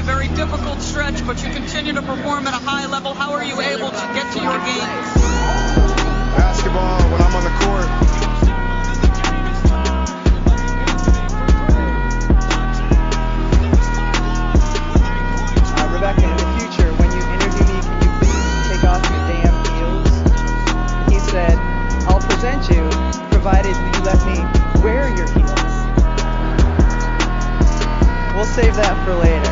very difficult stretch, but you continue to perform at a high level. How are you able to get to your game? Basketball, when I'm on the court. Rebecca, in the future, when you interview me, can you please take off your damn heels? He said, I'll present you, provided you let me wear your heels. We'll save that for later.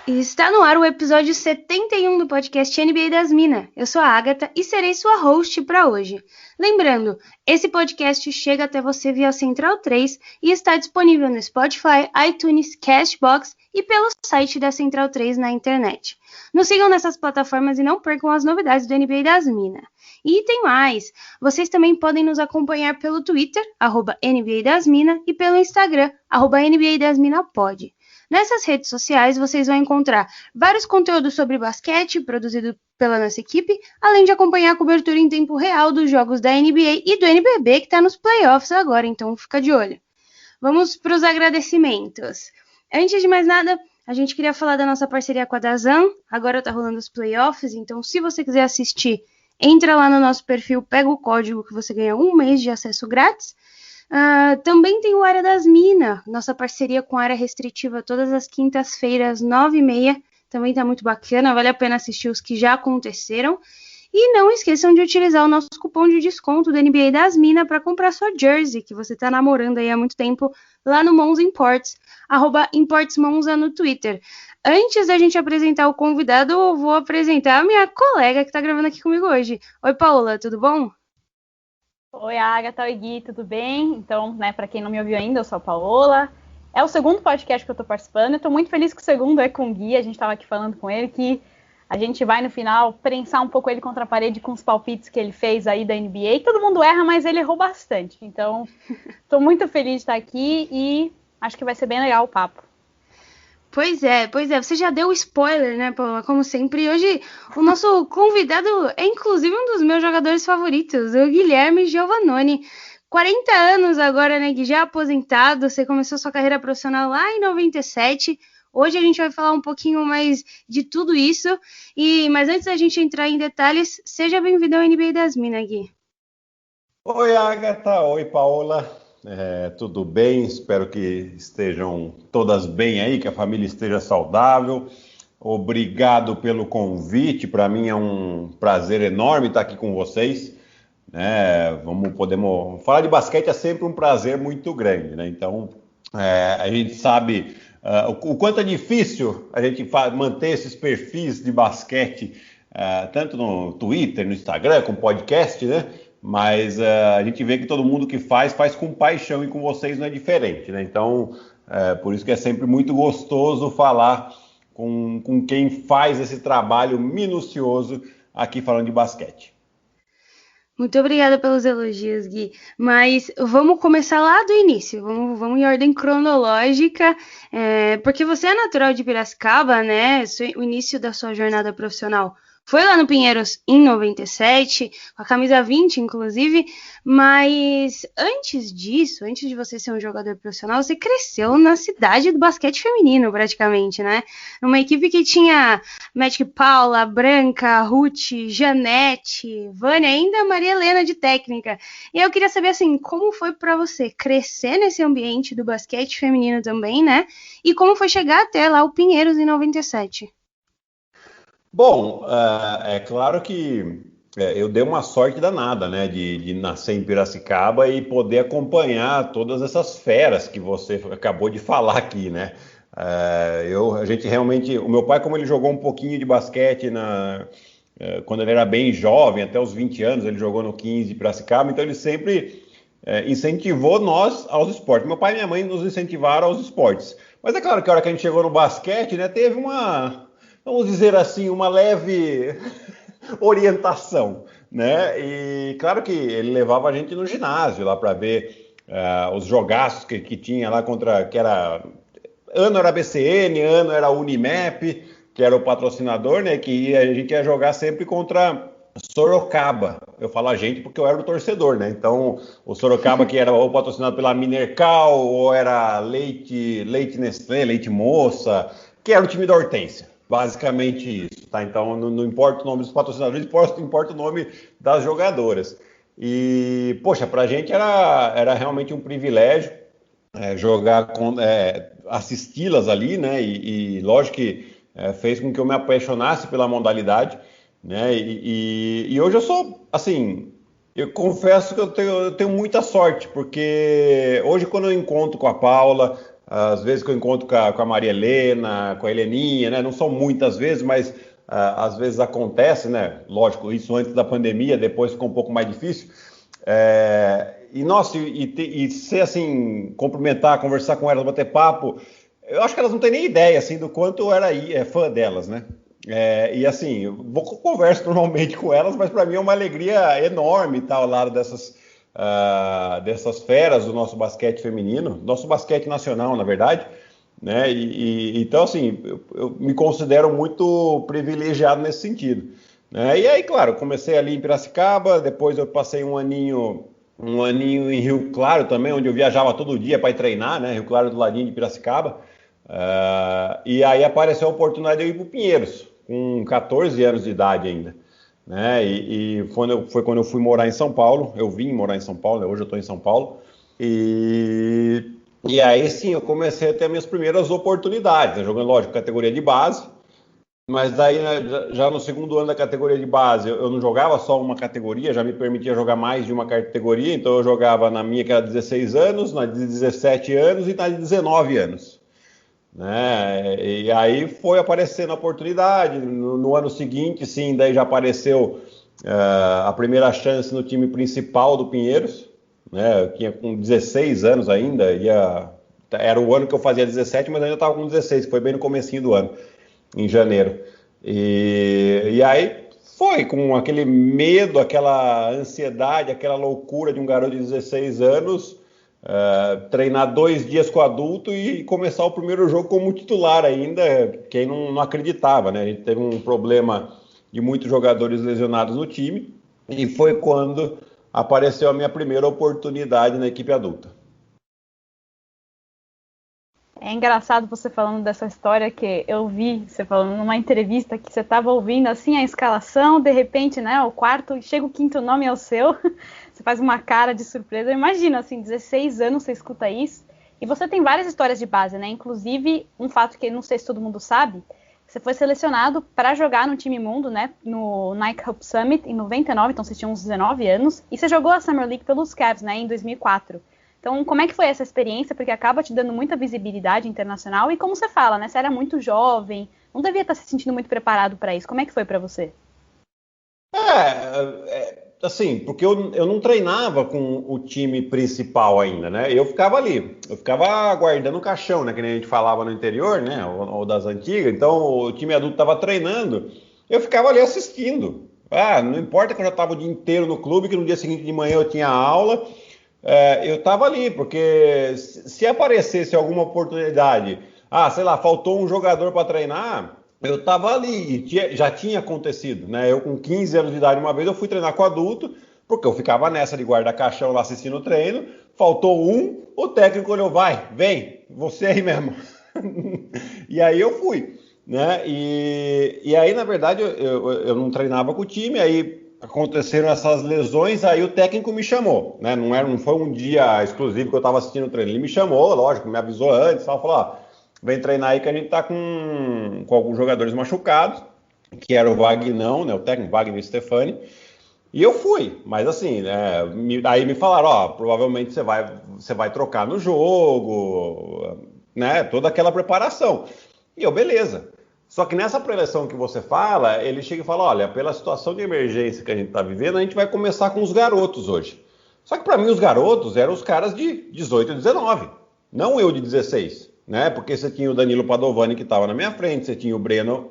Está no ar o episódio 71 do podcast NBA das Minas. Eu sou a Agatha e serei sua host para hoje. Lembrando, esse podcast chega até você via Central 3 e está disponível no Spotify, iTunes, Castbox e pelo site da Central 3 na internet. Nos sigam nessas plataformas e não percam as novidades do NBA das Minas. E tem mais, vocês também podem nos acompanhar pelo Twitter, @NBA das Minas, e pelo Instagram, @NBA das Minas Pod. Nessas redes sociais você vão encontrar vários conteúdos sobre basquete produzido pela nossa equipe, além de acompanhar a cobertura em tempo real dos jogos da NBA e do NBB que está nos playoffs agora, então fica de olho. Vamos para os agradecimentos. Antes de mais nada, a gente queria falar da nossa parceria com a DAZN, agora está rolando os playoffs, então se você quiser assistir, entra lá no nosso perfil, pega o código que você ganha 1 mês de acesso grátis. Também tem o Área das Minas, nossa parceria com a Área Restritiva todas as quintas-feiras, 9h30. Também tá muito bacana, vale a pena assistir os que já aconteceram. E não esqueçam de utilizar o nosso cupom de desconto do NBA das Minas para comprar sua jersey, que você tá namorando aí há muito tempo, lá no Monza Imports, @ImportsMonza no Twitter. Antes da gente apresentar o convidado, eu vou apresentar a minha colega que tá gravando aqui comigo hoje. Oi, Paola, tudo bom? Oi, Agatha, oi, Gui, tudo bem? Então, para quem não me ouviu ainda, eu sou a Paola. É o segundo podcast que eu tô participando. Eu tô muito feliz que o segundo é com o Gui. A gente tava aqui falando com ele que a gente vai, no final, prensar um pouco ele contra a parede com os palpites que ele fez aí da NBA. Todo mundo erra, mas ele errou bastante. Então, tô muito feliz de estar aqui e acho que vai ser bem legal o papo. Pois é, você já deu o spoiler, né, Paula, como sempre, e hoje o nosso convidado é inclusive um dos meus jogadores favoritos, o Guilherme Giovannoni, 40 anos agora, né, Gui, já aposentado, você começou sua carreira profissional lá em 97, hoje a gente vai falar um pouquinho mais de tudo isso, mas antes da gente entrar em detalhes, seja bem-vindo ao NBA das Minas, Gui. Oi, Agatha, oi, Paola. Tudo bem, espero que estejam todas bem aí, que a família esteja saudável. Obrigado pelo convite, para mim é um prazer enorme estar aqui com vocês. Podemos falar de basquete, é sempre um prazer muito grande, né? Então, a gente sabe o quanto é difícil a gente manter esses perfis de basquete, tanto no Twitter, no Instagram, com podcast, né? Mas a gente vê que todo mundo que faz com paixão e com vocês não é diferente, né? Então, por isso que é sempre muito gostoso falar com quem faz esse trabalho minucioso aqui falando de basquete. Muito obrigada pelos elogios, Gui. Mas vamos começar lá do início, vamos em ordem cronológica, porque você é natural de Piracicaba, né? O início da sua jornada profissional foi lá no Pinheiros em 97, com a camisa 20, inclusive, mas antes disso, antes de você ser um jogador profissional, você cresceu na cidade do basquete feminino, praticamente, né? Numa equipe que tinha Magic Paula, Branca, Ruth, Janete, Vânia, ainda Maria Helena de técnica. E eu queria saber, assim, como foi para você crescer nesse ambiente do basquete feminino também, né? E como foi chegar até lá o Pinheiros em 97? Bom, é claro que eu dei uma sorte danada, né, de nascer em Piracicaba e poder acompanhar todas essas feras que você acabou de falar aqui, né? A gente realmente, o meu pai, como ele jogou um pouquinho de basquete quando ele era bem jovem, até os 20 anos, ele jogou no 15 de Piracicaba, então ele sempre incentivou nós aos esportes. Meu pai e minha mãe nos incentivaram aos esportes. Mas é claro que a hora que a gente chegou no basquete, né, teve vamos dizer assim, uma leve orientação, né? E claro que ele levava a gente no ginásio lá para ver os jogaços que tinha lá ano era BCN, ano era Unimap, que era o patrocinador, né? Que a gente ia jogar sempre contra Sorocaba. Eu falo a gente porque eu era o torcedor, né? Então, o Sorocaba que era ou patrocinado pela Minercal, ou era Leite Nestlé, Leite Moça, que era o time da Hortência. Basicamente isso, tá? Então, não importa o nome dos patrocinadores, importa o nome das jogadoras. E, poxa, pra gente era realmente um privilégio assisti-las ali, né? E lógico que fez com que eu me apaixonasse pela modalidade, né? E hoje eu sou, assim, eu confesso que eu tenho muita sorte, porque hoje quando eu encontro com a Paula, às vezes que eu encontro com a Maria Helena, com a Heleninha, né? Não são muitas vezes, mas às vezes acontece, né? Lógico, isso antes da pandemia, depois ficou um pouco mais difícil. Nossa, e ser assim, cumprimentar, conversar com elas, bater papo, eu acho que elas não têm nem ideia, assim, do quanto eu era fã delas, né? E assim, eu converso normalmente com elas, mas para mim é uma alegria enorme estar ao lado dessas feras do nosso basquete feminino, nosso basquete nacional, na verdade, né? Então, assim, eu me considero muito privilegiado nesse sentido, né? E aí, claro, comecei ali em Piracicaba, depois eu passei um aninho em Rio Claro também, onde eu viajava todo dia para ir treinar, né? Rio Claro do ladinho de Piracicaba. E aí apareceu a oportunidade de eu ir para o Pinheiros, com 14 anos de idade ainda, né? E foi quando eu fui morar em São Paulo. Eu vim morar em São Paulo, né? Hoje eu estou em São Paulo. E aí sim, eu comecei a ter minhas primeiras oportunidades, né? Jogando, lógico, categoria de base. Mas daí, né, já no segundo ano da categoria de base, eu não jogava só uma categoria, já me permitia jogar mais de uma categoria. Então eu jogava na minha, que era 16 anos, na de 17 anos e na de 19 anos. Né? E aí foi aparecendo a oportunidade. No ano seguinte, sim, daí já apareceu a primeira chance no time principal do Pinheiros. Né? Eu tinha com 16 anos ainda, era o ano que eu fazia 17, mas ainda estava com 16, que foi bem no comecinho do ano, em janeiro. E aí foi com aquele medo, aquela ansiedade, aquela loucura de um garoto de 16 anos, treinar 2 dias com o adulto e começar o primeiro jogo como titular ainda, quem não acreditava, né? A gente teve um problema de muitos jogadores lesionados no time, e foi quando apareceu a minha primeira oportunidade na equipe adulta. É engraçado você falando dessa história, que eu vi você falando numa entrevista que você estava ouvindo assim a escalação, de repente, né, o quarto, chega o quinto nome é o seu, você faz uma cara de surpresa. Eu imagino, assim, 16 anos você escuta isso, e você tem várias histórias de base, né, inclusive um fato que não sei se todo mundo sabe, você foi selecionado para jogar no time mundo, né, no Nike Cup Summit em 99, então você tinha uns 19 anos, e você jogou a Summer League pelos Cavs, né, em 2004. Então, como é que foi essa experiência? Porque acaba te dando muita visibilidade internacional. E como você fala, né? Você era muito jovem, não devia estar se sentindo muito preparado para isso. Como é que foi para você? Assim, porque eu não treinava com o time principal ainda, né? Eu ficava ali, eu ficava guardando o caixão, né? Que nem a gente falava no interior, né? Ou das antigas. Então, o time adulto estava treinando, eu ficava ali assistindo. Não importa que eu já estava o dia inteiro no clube, que no dia seguinte de manhã eu tinha aula. Eu estava ali, porque se aparecesse alguma oportunidade, sei lá, faltou um jogador para treinar, eu estava ali, e já tinha acontecido, né? Eu com 15 anos de idade, uma vez eu fui treinar com adulto, porque eu ficava nessa de guardar caixão lá assistindo o treino, faltou um, o técnico olhou, vem, você aí mesmo. E aí eu fui, né? E aí, na verdade, eu não treinava com o time, aí aconteceram essas lesões, aí o técnico me chamou, né? Não foi um dia exclusivo que eu estava assistindo o treino, ele me chamou, lógico, me avisou antes, falou, vem treinar aí que a gente tá com alguns jogadores machucados, que era o Vagnão, né? O técnico Wagner Stefani, e eu fui, mas assim, né? Aí me falaram, provavelmente você vai trocar no jogo, né? Toda aquela preparação. E eu, beleza. Só que nessa preleção que você fala, ele chega e fala, olha, pela situação de emergência que a gente está vivendo, a gente vai começar com os garotos hoje. Só que para mim os garotos eram os caras de 18 e 19, não eu de 16, né? Porque você tinha o Danilo Padovani que estava na minha frente, você tinha o Breno,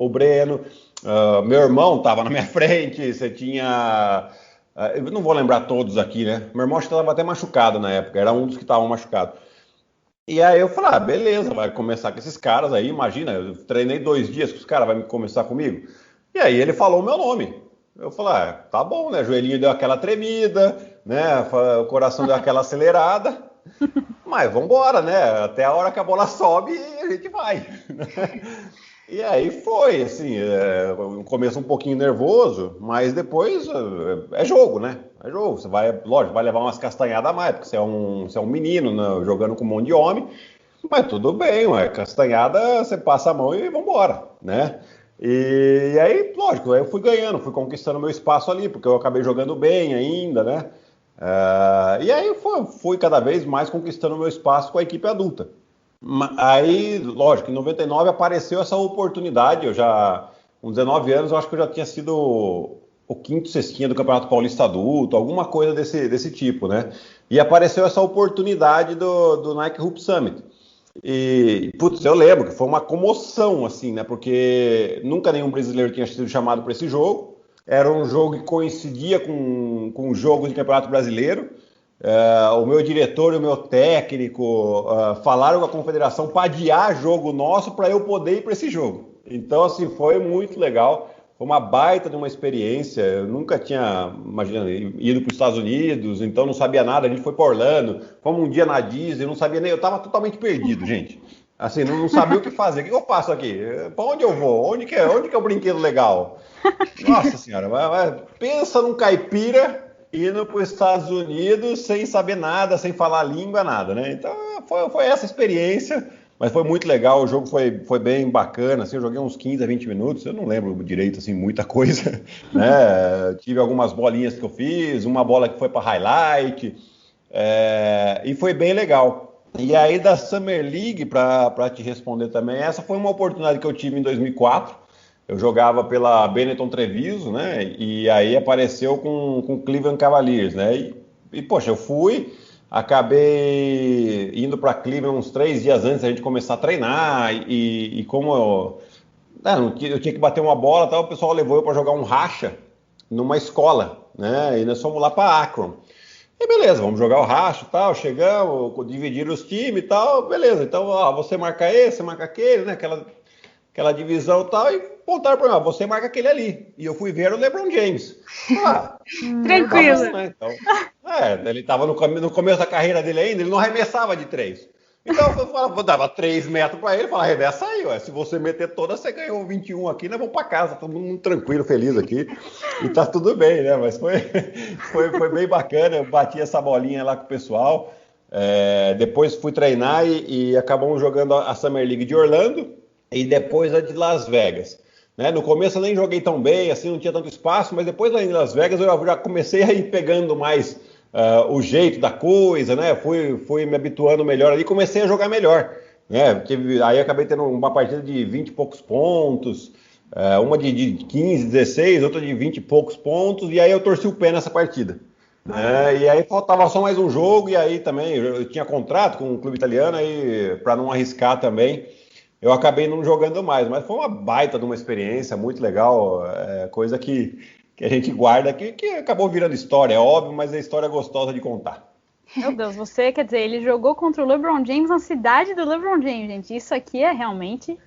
meu irmão estava na minha frente, você tinha... eu não vou lembrar todos aqui, né? Meu irmão estava até machucado na época, era um dos que estavam machucados. E aí eu falei, beleza, vai começar com esses caras aí, imagina, eu treinei 2 dias com os caras, vai começar comigo? E aí ele falou o meu nome, Eu falei, tá bom, né? O joelhinho deu aquela tremida, né? O coração deu aquela acelerada. Mas vamos embora, né? Até a hora que a bola sobe, a gente vai. E aí foi, assim, no começo um pouquinho nervoso, mas depois é jogo, né? É jogo. Você vai, lógico, vai levar umas castanhadas a mais, porque você é um menino, né, jogando com um monte de homem. Mas tudo bem, ué. Castanhada, você passa a mão e vambora, né? E aí, lógico, eu fui ganhando, fui conquistando meu espaço ali, porque eu acabei jogando bem ainda, né? E aí fui cada vez mais conquistando meu espaço com a equipe adulta. Aí, lógico, em 99 apareceu essa oportunidade, com 19 anos, eu acho que eu já tinha sido o quinto cestinha do Campeonato Paulista Adulto, alguma coisa desse tipo, né? E apareceu essa oportunidade do Nike Hoop Summit. E, putz, eu lembro que foi uma comoção, assim, né? Porque nunca nenhum brasileiro tinha sido chamado para esse jogo. Era um jogo que coincidia com o jogo de Campeonato Brasileiro. O meu diretor e o meu técnico falaram com a confederação para adiar jogo nosso para eu poder ir para esse jogo. Então, assim, foi muito legal. Foi uma baita de uma experiência. Eu nunca tinha, imagina, ido para os Estados Unidos, então não sabia nada. A gente foi para Orlando, fomos um dia na Disney, não sabia nem. Eu estava totalmente perdido, gente. Assim, não sabia o que fazer. O que eu faço aqui? Para onde eu vou? Onde que é o brinquedo legal? Nossa Senhora, pensa num caipira indo para os Estados Unidos sem saber nada, sem falar língua, nada, né? Então foi essa experiência, mas foi muito legal, o jogo foi bem bacana, assim, eu joguei uns 15 a 20 minutos, eu não lembro direito, assim, muita coisa, né? Tive algumas bolinhas que eu fiz, uma bola que foi para highlight, e foi bem legal. E aí da Summer League, para te responder também, essa foi uma oportunidade que eu tive em 2004, eu jogava pela Benetton Treviso, né? E aí apareceu com o Cleveland Cavaliers, né? E poxa, eu fui, acabei indo para Cleveland uns 3 dias antes da gente começar a treinar. E como eu tinha que bater uma bola, tal, o pessoal levou eu para jogar um racha numa escola, né? E nós fomos lá para Akron. E beleza, vamos jogar o racha e tal. Chegamos, dividiram os times e tal, beleza. Então, você marca esse, você marca aquele, né? Aquela divisão e tal, e voltaram para mim, você marca aquele ali. E eu fui ver o LeBron James. Tranquilo. Tá bom, né? Então, ele estava no começo da carreira dele ainda, ele não arremessava de 3. Então eu dava 3 metros para ele, falava, arremessa aí, ué. Se você meter toda, você ganhou 21 aqui, nós vamos para casa, todo mundo tranquilo, feliz aqui. E tá tudo bem, né? Mas foi bem bacana, eu bati essa bolinha lá com o pessoal. Depois fui treinar e acabamos jogando a Summer League de Orlando. E depois a de Las Vegas, né? No começo eu nem joguei tão bem, assim, não tinha tanto espaço, mas depois lá em Las Vegas eu já comecei a ir pegando mais o jeito da coisa, né? Fui me habituando melhor ali, comecei a jogar melhor, né? Aí acabei tendo uma partida de 20 e poucos pontos, uma de 15, 16, outra de 20 e poucos pontos, e aí eu torci o pé nessa partida. E aí faltava só mais um jogo, e aí também eu tinha contrato com um clube italiano, aí para não arriscar também, eu acabei não jogando mais, mas foi uma baita de uma experiência, muito legal, coisa que a gente guarda, que acabou virando história, é óbvio, mas é história gostosa de contar. Meu Deus, quer dizer, ele jogou contra o LeBron James na cidade do LeBron James, gente, isso aqui é realmente...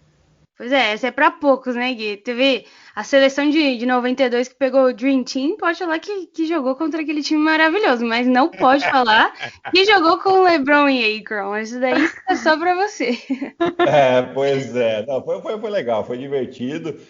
Pois essa é pra poucos, né, Gui? Teve a seleção de 92 que pegou o Dream Team, pode falar que jogou contra aquele time maravilhoso, mas não pode falar que jogou com o LeBron e Akron. Isso daí é só pra você. Pois é. Não, foi legal, foi divertido.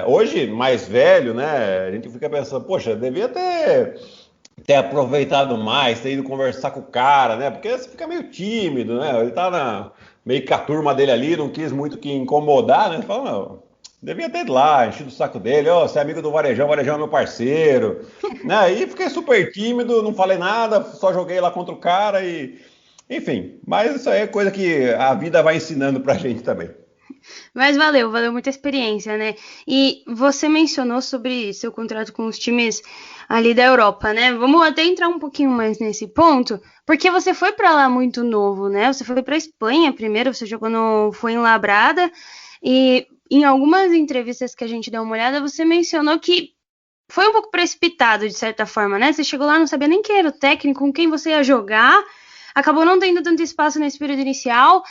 Hoje, mais velho, né, a gente fica pensando, poxa, devia ter aproveitado mais, ter ido conversar com o cara, né, porque você fica meio tímido, né, ele tá meio que a turma dele ali, não quis muito que incomodar, né? Falou, não, devia ter ido lá, enchido o saco dele, você é amigo do Varejão, Varejão é meu parceiro, né? Aí fiquei super tímido, não falei nada, só joguei lá contra o cara e... Enfim, mas isso aí é coisa que a vida vai ensinando pra gente também. Mas valeu muita experiência, né? E você mencionou sobre seu contrato com os times ali da Europa, né? Vamos até entrar um pouquinho mais nesse ponto, porque você foi para lá muito novo, né? Você foi para Espanha primeiro, você jogou no Fuenlabrada e em algumas entrevistas que a gente deu uma olhada, você mencionou que foi um pouco precipitado de certa forma, né? Você chegou lá, não sabia nem quem era o técnico, com quem você ia jogar. acabou não tendo tanto espaço nesse período inicial.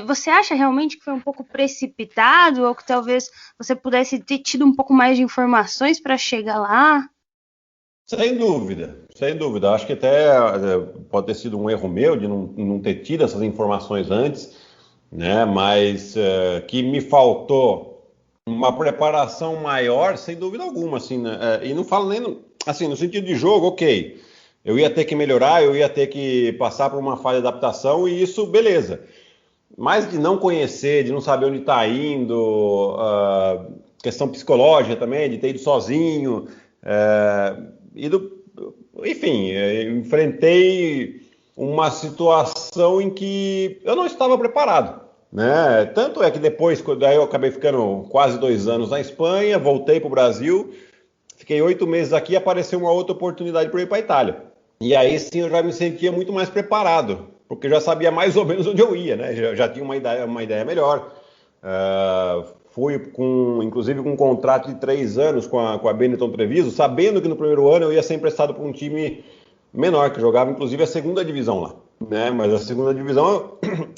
Você acha realmente que foi um pouco precipitado ou que talvez você pudesse ter tido um pouco mais de informações para chegar lá? Sem dúvida, sem dúvida. Acho que até pode ter sido um erro meu de não ter tido essas informações antes, né? Mas que me faltou uma preparação maior, sem dúvida alguma, assim, né? E não falo nem assim, no sentido de jogo, ok. Eu ia ter que melhorar, eu ia ter que passar por uma fase de adaptação e isso, beleza. Mas de não conhecer, de não saber onde está indo, questão psicológica também, de ter ido sozinho, enfim, enfrentei uma situação em que eu não estava preparado, né? Tanto é que depois, daí eu acabei ficando quase 2 anos na Espanha, voltei para o Brasil, fiquei 8 meses aqui e apareceu uma outra oportunidade para ir para a Itália. E aí sim eu já me sentia muito mais preparado, porque eu já sabia mais ou menos onde eu ia, né? Já tinha uma ideia melhor. Fui inclusive com um contrato de 3 anos com a Benetton Treviso, sabendo que no primeiro ano eu ia ser emprestado para um time menor, que jogava inclusive a segunda divisão lá, né? Mas a segunda divisão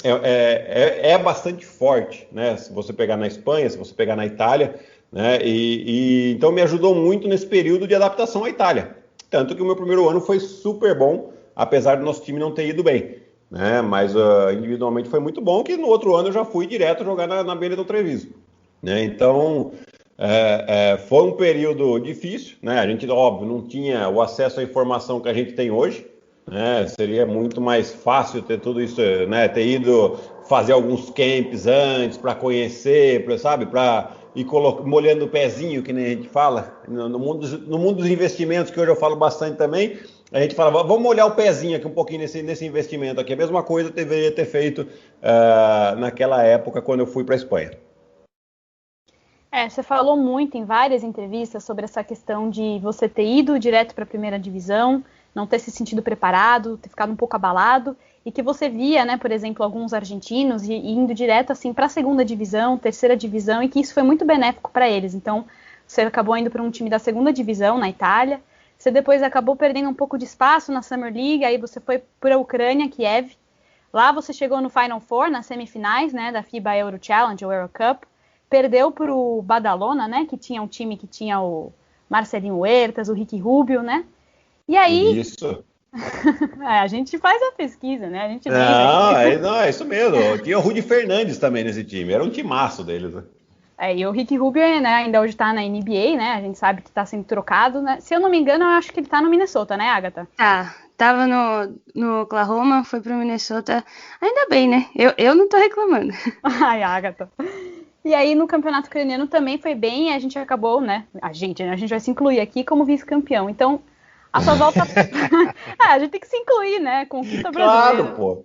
é bastante forte, né? Se você pegar na Espanha, se você pegar na Itália, né? Então me ajudou muito nesse período de adaptação à Itália. Tanto que o meu primeiro ano foi super bom, apesar do nosso time não ter ido bem, né? Mas individualmente foi muito bom, que no outro ano eu já fui direto jogar na Benetton Treviso, né? Então foi um período difícil, né? A gente, óbvio, não tinha o acesso à informação que a gente tem hoje, né? Seria muito mais fácil ter tudo isso, né? Ter ido fazer alguns camps antes para conhecer, sabe? Para ir molhando o pezinho, que nem a gente fala, no mundo dos investimentos, que hoje eu falo bastante também, a gente fala, vamos molhar o pezinho aqui um pouquinho nesse investimento aqui. A mesma coisa eu deveria ter feito naquela época, quando eu fui para a Espanha. Você falou muito em várias entrevistas sobre essa questão de você ter ido direto para a primeira divisão, não ter se sentido preparado, ter ficado um pouco abalado, e que você via, né, por exemplo, alguns argentinos indo direto assim para a segunda divisão, terceira divisão, e que isso foi muito benéfico para eles. Então, você acabou indo para um time da segunda divisão na Itália, você depois acabou perdendo um pouco de espaço na Summer League, aí você foi para a Ucrânia, Kiev. Lá você chegou no Final Four, nas semifinais, né, da FIBA Euro Challenge, ou Euro Cup. Perdeu para o Badalona, né, que tinha um time que tinha o Marcelinho Huertas, o Ricky Rubio, né? E aí... Isso. A gente faz a pesquisa, né? A gente não, é isso mesmo. Tinha o Rudy Fernandes também nesse time. Era um timaço deles, né? E o Ricky Rubio, né, ainda hoje tá na NBA, né? A gente sabe que tá sendo trocado, né? Se eu não me engano, eu acho que ele tá no Minnesota, né, Agatha? Tava no Oklahoma, foi pro Minnesota. Ainda bem, né? Eu não tô reclamando. Ai, Agatha. E aí no campeonato ucraniano também foi bem, a gente acabou, né? A gente vai se incluir aqui como vice-campeão. Então, a sua volta... a gente tem que se incluir, né? Conquista brasileira. Claro, pô.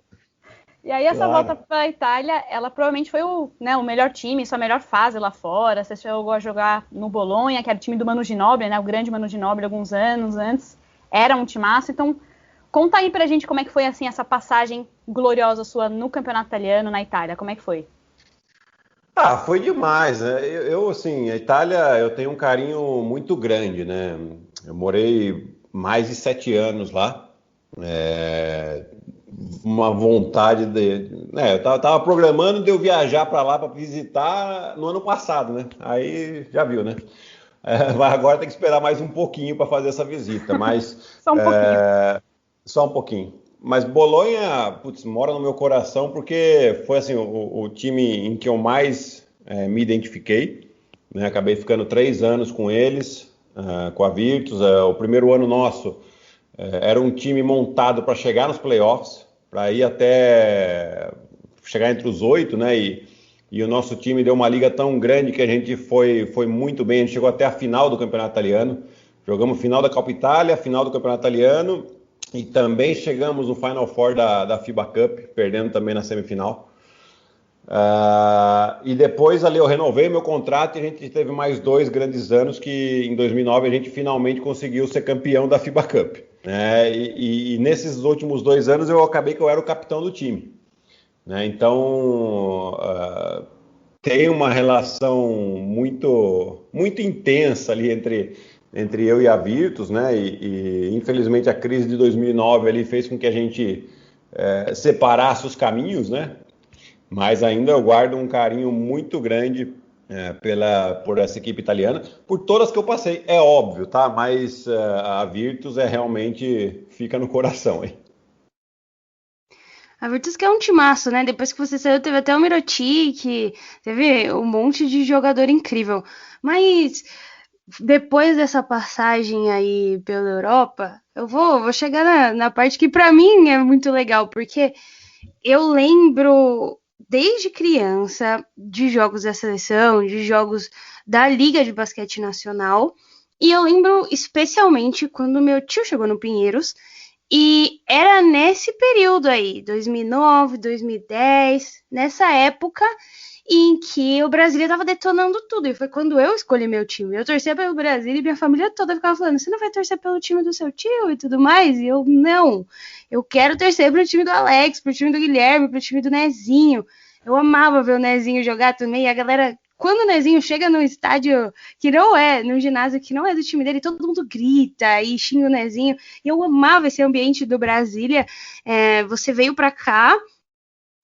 E aí essa volta para a Itália, ela provavelmente foi o melhor time, sua melhor fase lá fora. Você chegou a jogar no Bolonha, que era o time do Manu Ginóbili, né? O grande Manu Ginóbili, alguns anos antes. Era um timaço. Então, conta aí pra gente como é que foi assim essa passagem gloriosa sua no campeonato italiano, na Itália. Como é que foi? Foi demais, né? Eu, assim, a Itália, eu tenho um carinho muito grande, né? Eu morei mais de 7 anos lá. Uma vontade de... eu tava programando de eu viajar para lá para visitar no ano passado, né? Aí já viu, né? Agora tem que esperar mais um pouquinho para fazer essa visita, mas... Só um pouquinho. Só um pouquinho. Mas Bolonha, mora no meu coração porque foi assim, o time em que eu mais me identifiquei, né? Acabei ficando 3 anos com eles, com a Virtus. O primeiro ano nosso era um time montado para chegar nos playoffs, para ir até chegar entre os 8, né? E o nosso time deu uma liga tão grande que a gente foi muito bem. A gente chegou até a final do Campeonato Italiano. Jogamos final da Copa Itália, final do Campeonato Italiano. E também chegamos no Final Four da FIBA Cup, perdendo também na semifinal. E depois ali eu renovei meu contrato e a gente teve mais 2 grandes anos que em 2009 a gente finalmente conseguiu ser campeão da FIBA Cup. E nesses últimos 2 anos eu acabei que eu era o capitão do time. Então tem uma relação muito, muito intensa ali entre eu e a Virtus, né? E infelizmente a crise de 2009 ali fez com que a gente separasse os caminhos, né? Mas ainda eu guardo um carinho muito grande por essa equipe italiana, por todas que eu passei, é óbvio, tá? Mas a Virtus realmente fica no coração, hein? A Virtus que é um timaço, né? Depois que você saiu, teve até o Mirotic, teve um monte de jogador incrível. Mas depois dessa passagem aí pela Europa, eu vou chegar na parte que pra mim é muito legal, porque eu lembro desde criança de jogos da seleção, de jogos da Liga de Basquete Nacional, e eu lembro especialmente quando meu tio chegou no Pinheiros, e era nesse período aí, 2009, 2010, nessa época em que o Brasília estava detonando tudo. E foi quando eu escolhi meu time. Eu torcia pelo Brasília e minha família toda ficava falando: você não vai torcer pelo time do seu tio e tudo mais? E eu, não. Eu quero torcer pro time do Alex, pro time do Guilherme, pro time do Nezinho. Eu amava ver o Nezinho jogar também. E a galera, quando o Nezinho chega num estádio que não é, num ginásio que não é do time dele, todo mundo grita e xinga o Nezinho. E eu amava esse ambiente do Brasília. Você veio pra cá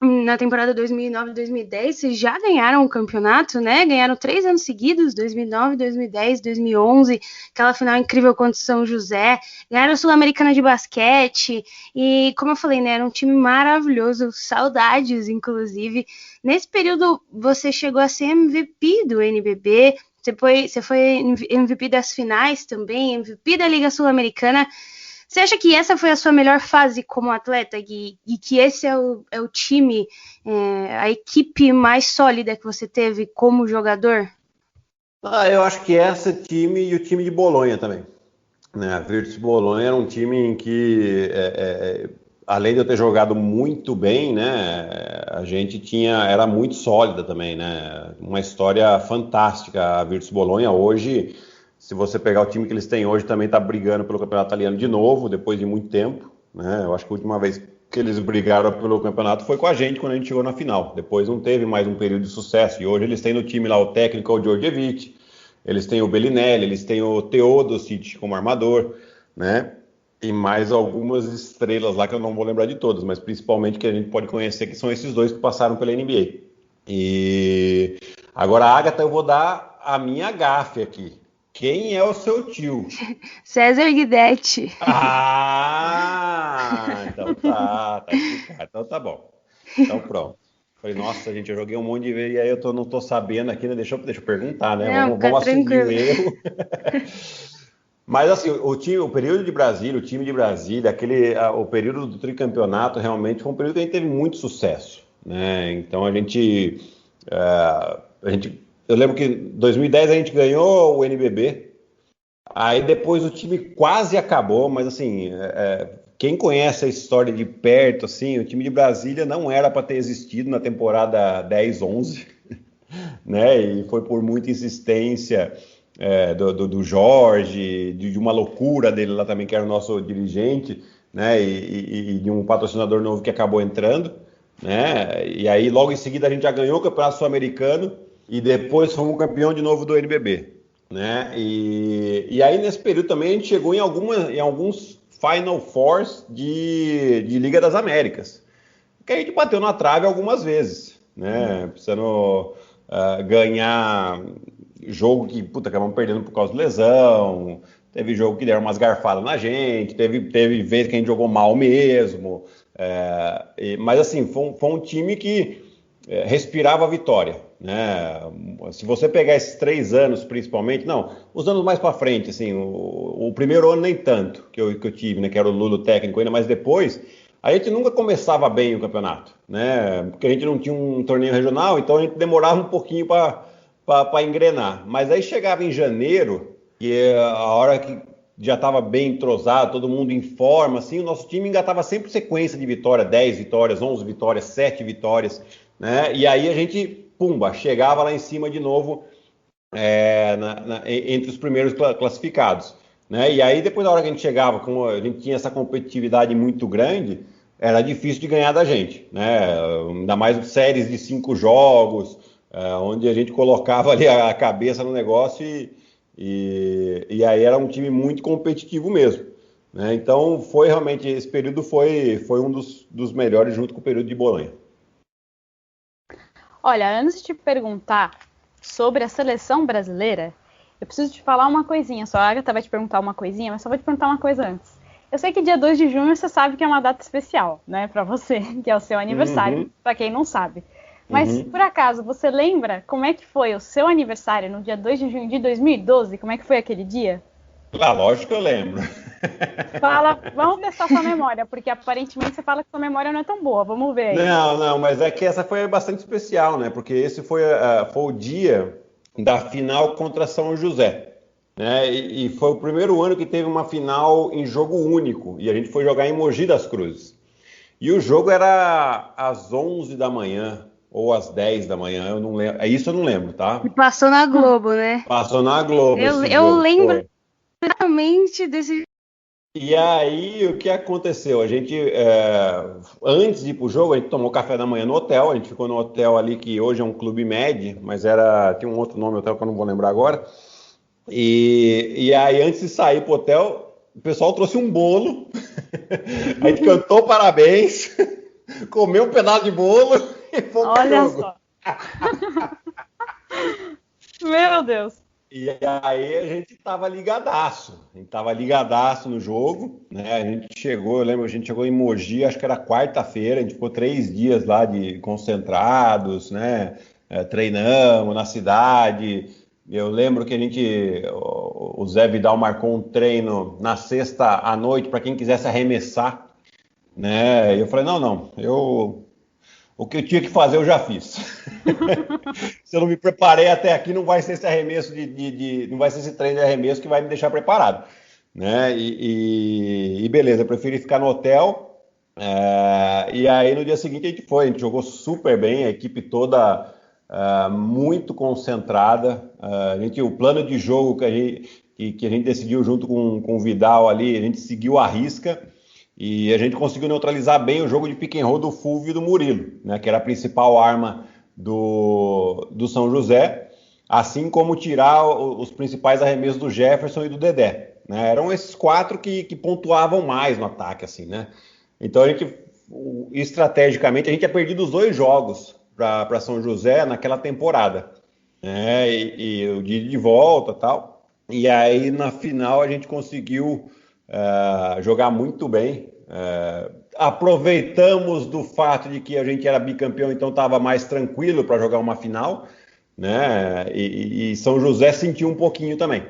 na temporada 2009-2010, vocês já ganharam o campeonato, né? Ganharam 3 anos seguidos, 2009, 2010, 2011, aquela final incrível contra o São José, ganharam a Sul-Americana de basquete, e como eu falei, né, era um time maravilhoso, saudades, inclusive. Nesse período, você chegou a ser MVP do NBB, você foi MVP das finais também, MVP da Liga Sul-Americana. Você acha que essa foi a sua melhor fase como atleta, Gui, e que esse é o time, a equipe mais sólida que você teve como jogador? Eu acho que esse time e o time de Bolonha também. A Virtus Bolonha era um time em que, além de eu ter jogado muito bem, né, a gente era muito sólida também, né? Uma história fantástica. A Virtus Bolonha hoje, se você pegar o time que eles têm hoje, também está brigando pelo campeonato italiano de novo, depois de muito tempo, né? Eu acho que a última vez que eles brigaram pelo campeonato foi com a gente, quando a gente chegou na final. Depois não teve mais um período de sucesso. E hoje eles têm no time lá o técnico, o Djordjevic, eles têm o Bellinelli, eles têm o Teodosic como armador, né? E mais algumas estrelas lá que eu não vou lembrar de todas, mas principalmente que a gente pode conhecer, que são esses dois que passaram pela NBA. E agora, Agatha, eu vou dar a minha gafe aqui. Quem é o seu tio? César Guidetti. Então tá explicado. Então tá bom. Então pronto. Falei, nossa, gente, eu joguei um monte de vezes e aí eu não tô sabendo aqui, né? Deixa eu perguntar, né? Não, vamos assumir tranquilo. o erro. Mas assim, o período de Brasília, o time de Brasília, o período do tricampeonato realmente foi um período que a gente teve muito sucesso, né? Então eu lembro que em 2010 a gente ganhou o NBB, aí depois o time quase acabou, mas assim, quem conhece a história de perto, assim, o time de Brasília não era para ter existido na temporada 10-11, né? E foi por muita insistência do Jorge, de uma loucura dele lá também, que era o nosso dirigente, né? E de um patrocinador novo que acabou entrando, né? E aí logo em seguida a gente já ganhou o Campeonato Sul-Americano, e depois fomos campeão de novo do NBB, né? E aí nesse período também a gente chegou em alguns Final Fours de Liga das Américas, que a gente bateu na trave algumas vezes, né? Precisando ganhar jogo que, acabamos perdendo por causa de lesão, teve jogo que deram umas garfadas na gente, teve vez que a gente jogou mal mesmo, mas assim, foi um time que respirava a vitória, né? Se você pegar esses 3 anos principalmente, não, os anos mais para frente, assim, o primeiro ano nem tanto que eu tive, né, que era o Lulo técnico ainda, mas depois a gente nunca começava bem o campeonato, né? Porque a gente não tinha um torneio regional, então a gente demorava um pouquinho para engrenar. Mas aí chegava em janeiro, e a hora que já estava bem entrosado, todo mundo em forma, assim, o nosso time engatava sempre sequência de vitória, 10 vitórias, 11 vitórias, 7 vitórias, né? E aí a gente, chegava lá em cima de novo, entre os primeiros classificados, né? E aí depois da hora que a gente chegava, como a gente tinha essa competitividade muito grande, era difícil de ganhar da gente, né? Ainda mais séries de 5 jogos, onde a gente colocava ali a cabeça no negócio e aí era um time muito competitivo mesmo, né? Então, foi realmente, esse período foi um dos melhores junto com o período de Bolonha. Olha, antes de te perguntar sobre a seleção brasileira, eu preciso te falar uma coisinha. Só a Agatha vai te perguntar uma coisinha, mas só vou te perguntar uma coisa antes. Eu sei que dia 2 de junho você sabe que é uma data especial, né, pra você, que é o seu aniversário, pra quem não sabe. Mas, por acaso, você lembra como é que foi o seu aniversário no dia 2 de junho de 2012? Como é que foi aquele dia? Ah, lógico que eu lembro. Fala, vamos testar sua memória, porque aparentemente você fala que sua memória não é tão boa. Vamos ver aí. Não, mas é que essa foi bastante especial, né? Porque esse foi o dia da final contra São José, né? E foi o primeiro ano que teve uma final em jogo único. E a gente foi jogar em Mogi das Cruzes. E o jogo era às 11 da manhã ou às 10 da manhã, eu não lembro. Isso eu não lembro, tá? E passou na Globo, né? Passou na Globo esse Eu jogo, lembro foi. exatamente desse. E aí, o que aconteceu? A gente, antes de ir pro jogo, a gente tomou café da manhã no hotel. A gente ficou no hotel ali que hoje é um Clube Med, mas tinha um outro nome, hotel que eu não vou lembrar agora. E aí, antes de sair pro hotel, o pessoal trouxe um bolo. A gente cantou parabéns, comeu um pedaço de bolo e fomos pro Olha jogo. só. Meu Deus. E aí a gente tava ligadaço. A gente tava ligadaço no jogo, né? A gente chegou, eu lembro, a gente chegou em Mogi, acho que era quarta-feira, a gente ficou 3 dias lá de concentrados, né? Treinamos na cidade. Eu lembro que o Zé Vidal marcou um treino na sexta à noite para quem quisesse arremessar, né? E eu falei, não, o que eu tinha que fazer eu já fiz. Se eu não me preparei até aqui, não vai ser esse arremesso não vai ser esse treino de arremesso que vai me deixar preparado, né? E beleza, eu preferi ficar no hotel. E aí no dia seguinte a gente jogou super bem, a equipe toda muito concentrada. O plano de jogo que a gente decidiu junto com o Vidal ali, a gente seguiu à risca. E a gente conseguiu neutralizar bem o jogo de pick and roll do Fulvio e do Murilo, né, que era a principal arma do São José, assim como tirar os principais arremessos do Jefferson e do Dedé, né? Eram esses 4 que pontuavam mais no ataque, assim, né? Então, estrategicamente, a gente tinha perdido os 2 jogos para São José naquela temporada, né? E o dia de volta e tal. E aí, na final, a gente conseguiu jogar muito bem. Aproveitamos do fato de que a gente era bicampeão, então estava mais tranquilo para jogar uma final, né? E São José sentiu um pouquinho também,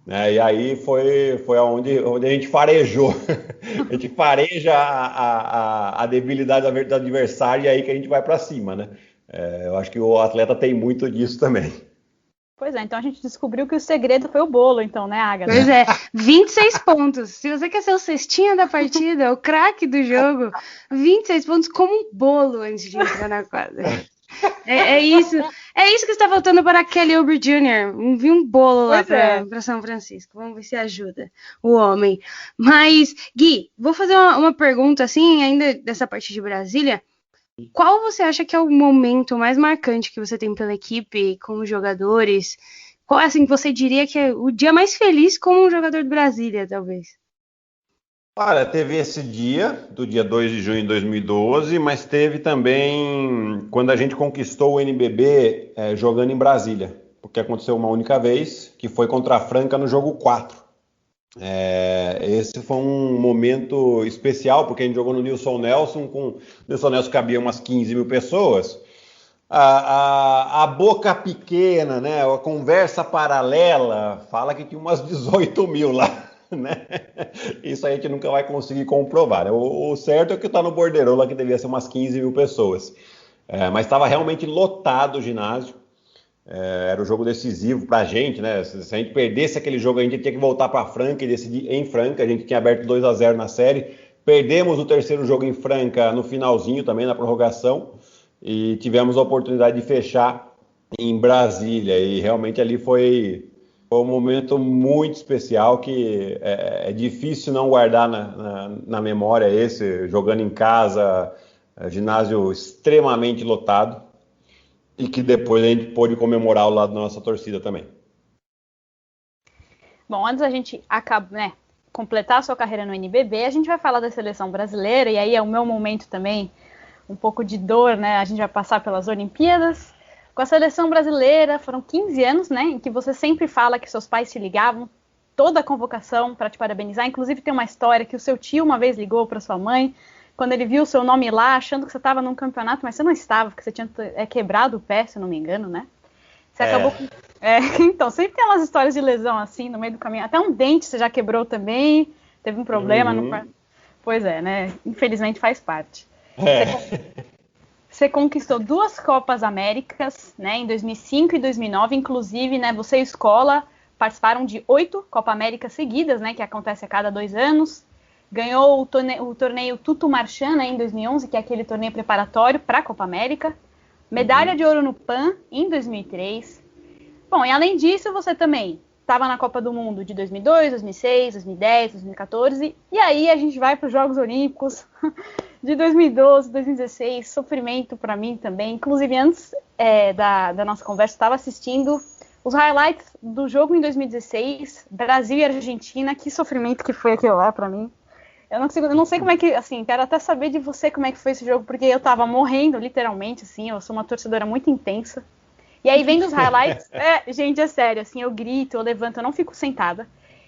né? E aí foi onde a gente farejou. A gente fareja a debilidade do adversário e aí que a gente vai para cima, né? Eu acho que o atleta tem muito disso também. Pois é, então a gente descobriu que o segredo foi o bolo, então, né, Agatha? Pois é, 26 pontos. Se você quer ser o cestinha da partida, o craque do jogo, 26 pontos como um bolo antes de entrar na quadra. É isso que está faltando para Kelly Oubre Jr. Vi um bolo lá para São Francisco. Vamos ver se ajuda o homem. Mas, Gui, vou fazer uma pergunta assim, ainda dessa parte de Brasília. Qual você acha que é o momento mais marcante que você tem pela equipe, com os jogadores? Qual, assim, você diria que é o dia mais feliz como um jogador de Brasília, talvez? Olha, teve esse dia, do dia 2 de junho de 2012, mas teve também quando a gente conquistou o NBB jogando em Brasília, porque aconteceu uma única vez, que foi contra a Franca no jogo 4. Esse foi um momento especial, porque a gente jogou no Nilson Nelson, o Nilson Nelson cabia umas 15 mil pessoas. A boca pequena, né, a conversa paralela, fala que tinha umas 18 mil lá, né? Isso a gente nunca vai conseguir comprovar, né? O certo é que está no borderô lá, que devia ser umas 15 mil pessoas. Mas estava realmente lotado o ginásio. Era um jogo decisivo pra gente, né? Se a gente perdesse aquele jogo, a gente tinha que voltar para Franca e decidir em Franca. A gente tinha aberto 2-0 na série. Perdemos o terceiro jogo em Franca no finalzinho, também na prorrogação. E tivemos a oportunidade de fechar em Brasília. E realmente ali foi um momento muito especial que é difícil não guardar na memória esse, jogando em casa, ginásio extremamente lotado. E que depois a gente pôde comemorar ao lado da nossa torcida também. Bom, antes a gente completar a sua carreira no NBB, a gente vai falar da seleção brasileira, e aí é o meu momento também, um pouco de dor, né? A gente vai passar pelas Olimpíadas. Com a seleção brasileira, foram 15 anos, né, em que você sempre fala que seus pais te ligavam toda a convocação para te parabenizar. Inclusive tem uma história que o seu tio uma vez ligou para sua mãe, quando ele viu o seu nome lá, achando que você estava num campeonato, mas você não estava, porque você tinha quebrado o pé, se eu não me engano, né? Você acabou com... Então, sempre tem umas histórias de lesão assim, no meio do caminho. Até um dente você já quebrou também, teve um problema no... Pois é, né? Infelizmente faz parte. Você conquistou 2 Copas Américas, né, em 2005 e 2009, inclusive, né, você e a escola participaram de 8 Copa Américas seguidas, né, que acontece a cada 2 anos. Ganhou o torneio Tutu Marchand, né, em 2011, que é aquele torneio preparatório para a Copa América. Medalha de ouro no PAN em 2003. Bom, e além disso, você também estava na Copa do Mundo de 2002, 2006, 2010, 2014. E aí a gente vai para os Jogos Olímpicos de 2012, 2016. Sofrimento para mim também. Inclusive, antes da nossa conversa, estava assistindo os highlights do jogo em 2016, Brasil e Argentina. Que sofrimento que foi aquilo lá para mim. Eu não sei como é que, assim, quero até saber de você como é que foi esse jogo, porque eu tava morrendo, literalmente, assim, eu sou uma torcedora muito intensa. E aí, vendo os highlights, gente, é sério, assim, eu grito, eu levanto, eu não fico sentada.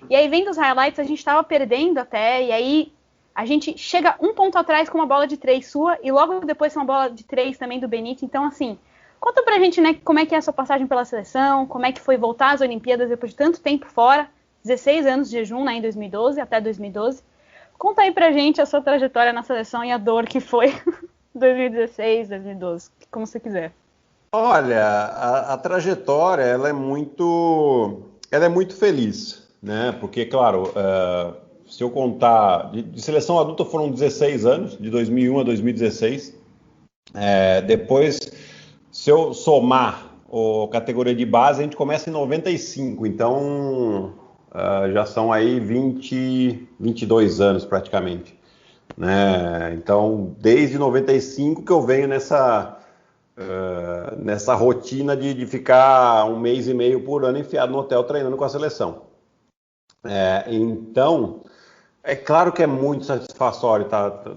E aí, vendo os highlights, a gente tava perdendo até, e aí a gente chega um ponto atrás com uma bola de 3 sua, e logo depois uma bola de 3 também do Benítez. Então, assim, conta pra gente, né, como é que é a sua passagem pela seleção, como é que foi voltar às Olimpíadas depois de tanto tempo fora, 16 anos de jejum, né, em 2012, até 2012. Conta aí pra gente a sua trajetória na seleção e a dor que foi 2016, 2012, como você quiser. Olha, a trajetória ela é muito feliz, né? Porque, claro, se eu contar, de seleção adulta foram 16 anos, de 2001 a 2016. Depois, se eu somar a categoria de base, a gente começa em 95, então já são aí 22 anos praticamente, né? Então, desde 95 que eu venho nessa rotina de ficar 1 mês e meio por ano enfiado no hotel treinando com a seleção. Então, é claro que é muito satisfatório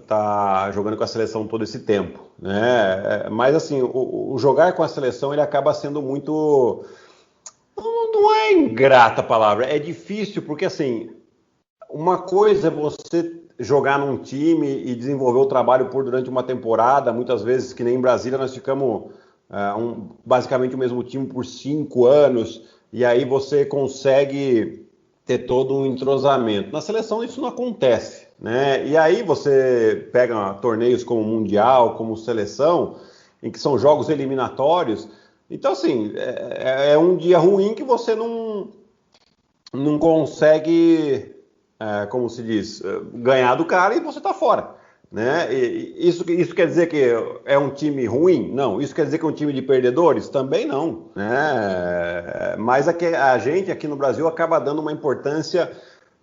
tá jogando com a seleção todo esse tempo, né? Mas assim, o jogar com a seleção ele acaba sendo muito... Não é ingrata a palavra, é difícil porque assim, uma coisa é você jogar num time e desenvolver o trabalho durante uma temporada, muitas vezes, que nem em Brasília, nós ficamos basicamente o mesmo time por 5 anos, e aí você consegue ter todo um entrosamento. Na seleção isso não acontece, né? E aí você pega torneios como Mundial, como Seleção, em que são jogos eliminatórios. Então, assim, é um dia ruim que você não consegue... como se diz, ganhar do cara e você tá fora, né? E isso quer dizer que é um time ruim? Não. Isso quer dizer que é um time de perdedores? Também não, né? Mas a gente aqui no Brasil acaba dando uma importância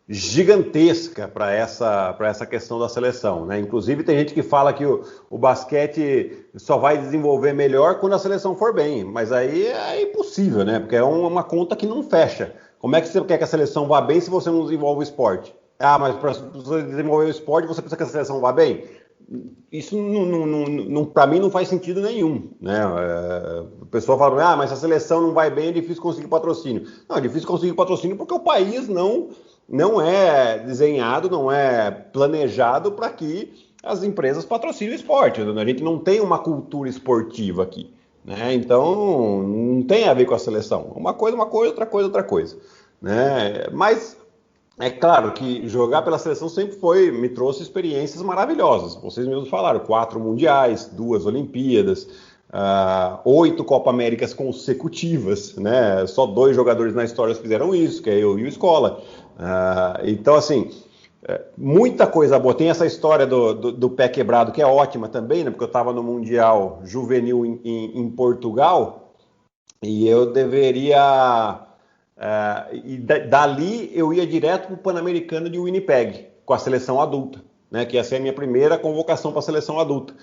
gigantesca para essa questão da seleção, né? Inclusive tem gente que fala que o basquete só vai desenvolver melhor quando a seleção for bem, mas aí é impossível, né? Porque é uma conta que não fecha. Como é que você quer que a seleção vá bem se você não desenvolve o esporte? Mas para você desenvolver o esporte, você precisa que a seleção vá bem? Isso, para mim, não faz sentido nenhum, né? O pessoal fala, mas se a seleção não vai bem, é difícil conseguir patrocínio. Não, é difícil conseguir patrocínio porque o país não é desenhado, não é planejado para que as empresas patrocinem o esporte. A gente não tem uma cultura esportiva aqui, né? Então não tem a ver com a seleção. Uma coisa, outra coisa, né? Mas é claro que jogar pela seleção sempre me trouxe experiências maravilhosas. Vocês mesmos falaram, 4 mundiais, 2 Olimpíadas, 8 Copa Américas consecutivas, né? Só 2 jogadores na história fizeram isso, que é eu e o Escola. Então, assim, muita coisa boa. Tem essa história do pé quebrado, que é ótima também, né? Porque eu estava no Mundial Juvenil em Portugal e eu deveria... e dali eu ia direto para o Pan-Americano de Winnipeg, com a seleção adulta, né? Que ia ser a minha primeira convocação para a seleção adulta.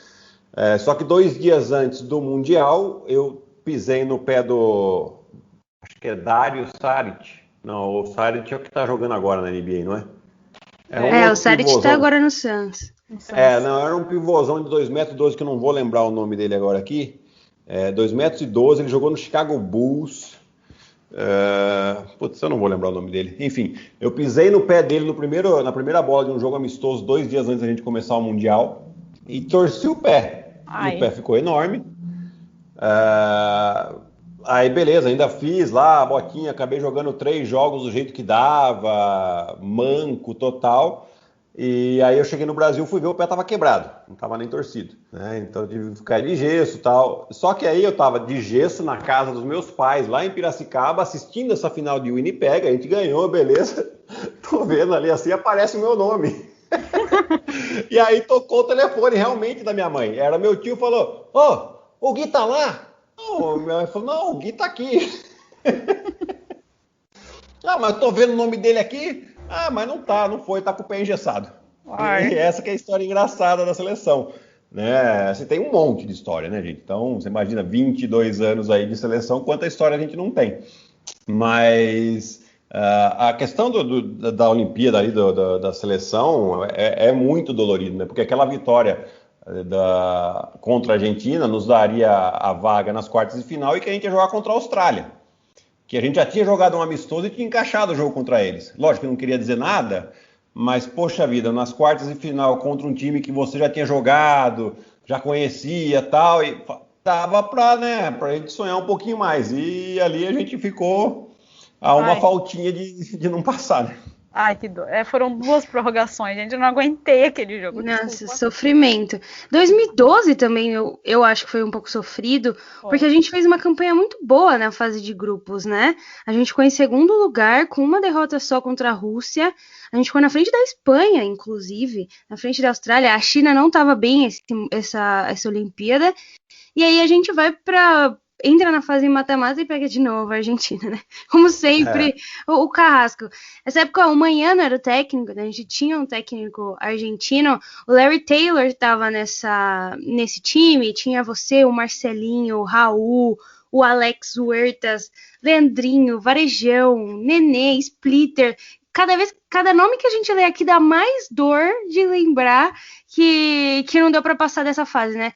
Só que 2 dias antes do Mundial, eu pisei no pé acho que é Dario Saric. Não, o Saric é o que está jogando agora na NBA, não é? O Saric tá agora no Suns. Era um pivôzão de 2,12 metros que eu não vou lembrar o nome dele agora aqui. 2,12 metros, ele jogou no Chicago Bulls. Eu não vou lembrar o nome dele. Enfim, eu pisei no pé dele na primeira bola de um jogo amistoso 2 dias antes da gente começar o Mundial e torci o pé. E o pé ficou enorme. Aí beleza, ainda fiz lá a botinha, acabei jogando 3 jogos do jeito que dava, manco total. E aí eu cheguei no Brasil, fui ver, o pé tava quebrado, não tava nem torcido, né? Então eu tive que ficar de gesso e tal. Só que aí eu tava de gesso na casa dos meus pais, lá em Piracicaba, assistindo essa final de Winnipeg, a gente ganhou, beleza. Tô vendo ali assim, aparece o meu nome. E aí tocou o telefone realmente da minha mãe. Era meu tio, falou, o Gui tá lá? Minha mãe falou, não, o Gui tá aqui. Mas tô vendo o nome dele aqui. Mas não foi, tá com o pé engessado. E essa que é a história engraçada da seleção, né? Você tem um monte de história, né, gente? Então, você imagina 22 anos aí de seleção, quanta história a gente não tem. Mas a questão da Olimpíada ali, da seleção, é muito dolorido, né? Porque aquela vitória contra a Argentina nos daria a vaga nas quartas de final e que a gente ia jogar contra a Austrália. Que a gente já tinha jogado um amistoso e tinha encaixado o jogo contra eles. Lógico que não queria dizer nada, mas, poxa vida, nas quartas de final contra um time que você já tinha jogado, já conhecia e tal, e dava pra gente sonhar um pouquinho mais. E ali a gente ficou a uma faltinha de não passar, né? Que dor. Foram 2 prorrogações, gente. Eu não aguentei aquele jogo. Nossa, sofrimento. 2012 também eu acho que foi um pouco sofrido, porque a gente fez uma campanha muito boa na fase de grupos, né? A gente ficou em segundo lugar, com uma derrota só contra a Rússia. A gente ficou na frente da Espanha, inclusive, na frente da Austrália. A China não estava bem essa Olimpíada. E aí a gente entra na fase mata-mata e pega de novo a Argentina, né? Como sempre, o Carrasco. Essa época o Manhano era o técnico, né? A gente tinha um técnico argentino, o Larry Taylor estava nesse time, tinha você, o Marcelinho, o Raul, o Alex Huertas, Leandrinho, Varejão, Nenê, Splitter. Cada nome que a gente lê aqui dá mais dor de lembrar que não deu para passar dessa fase, né?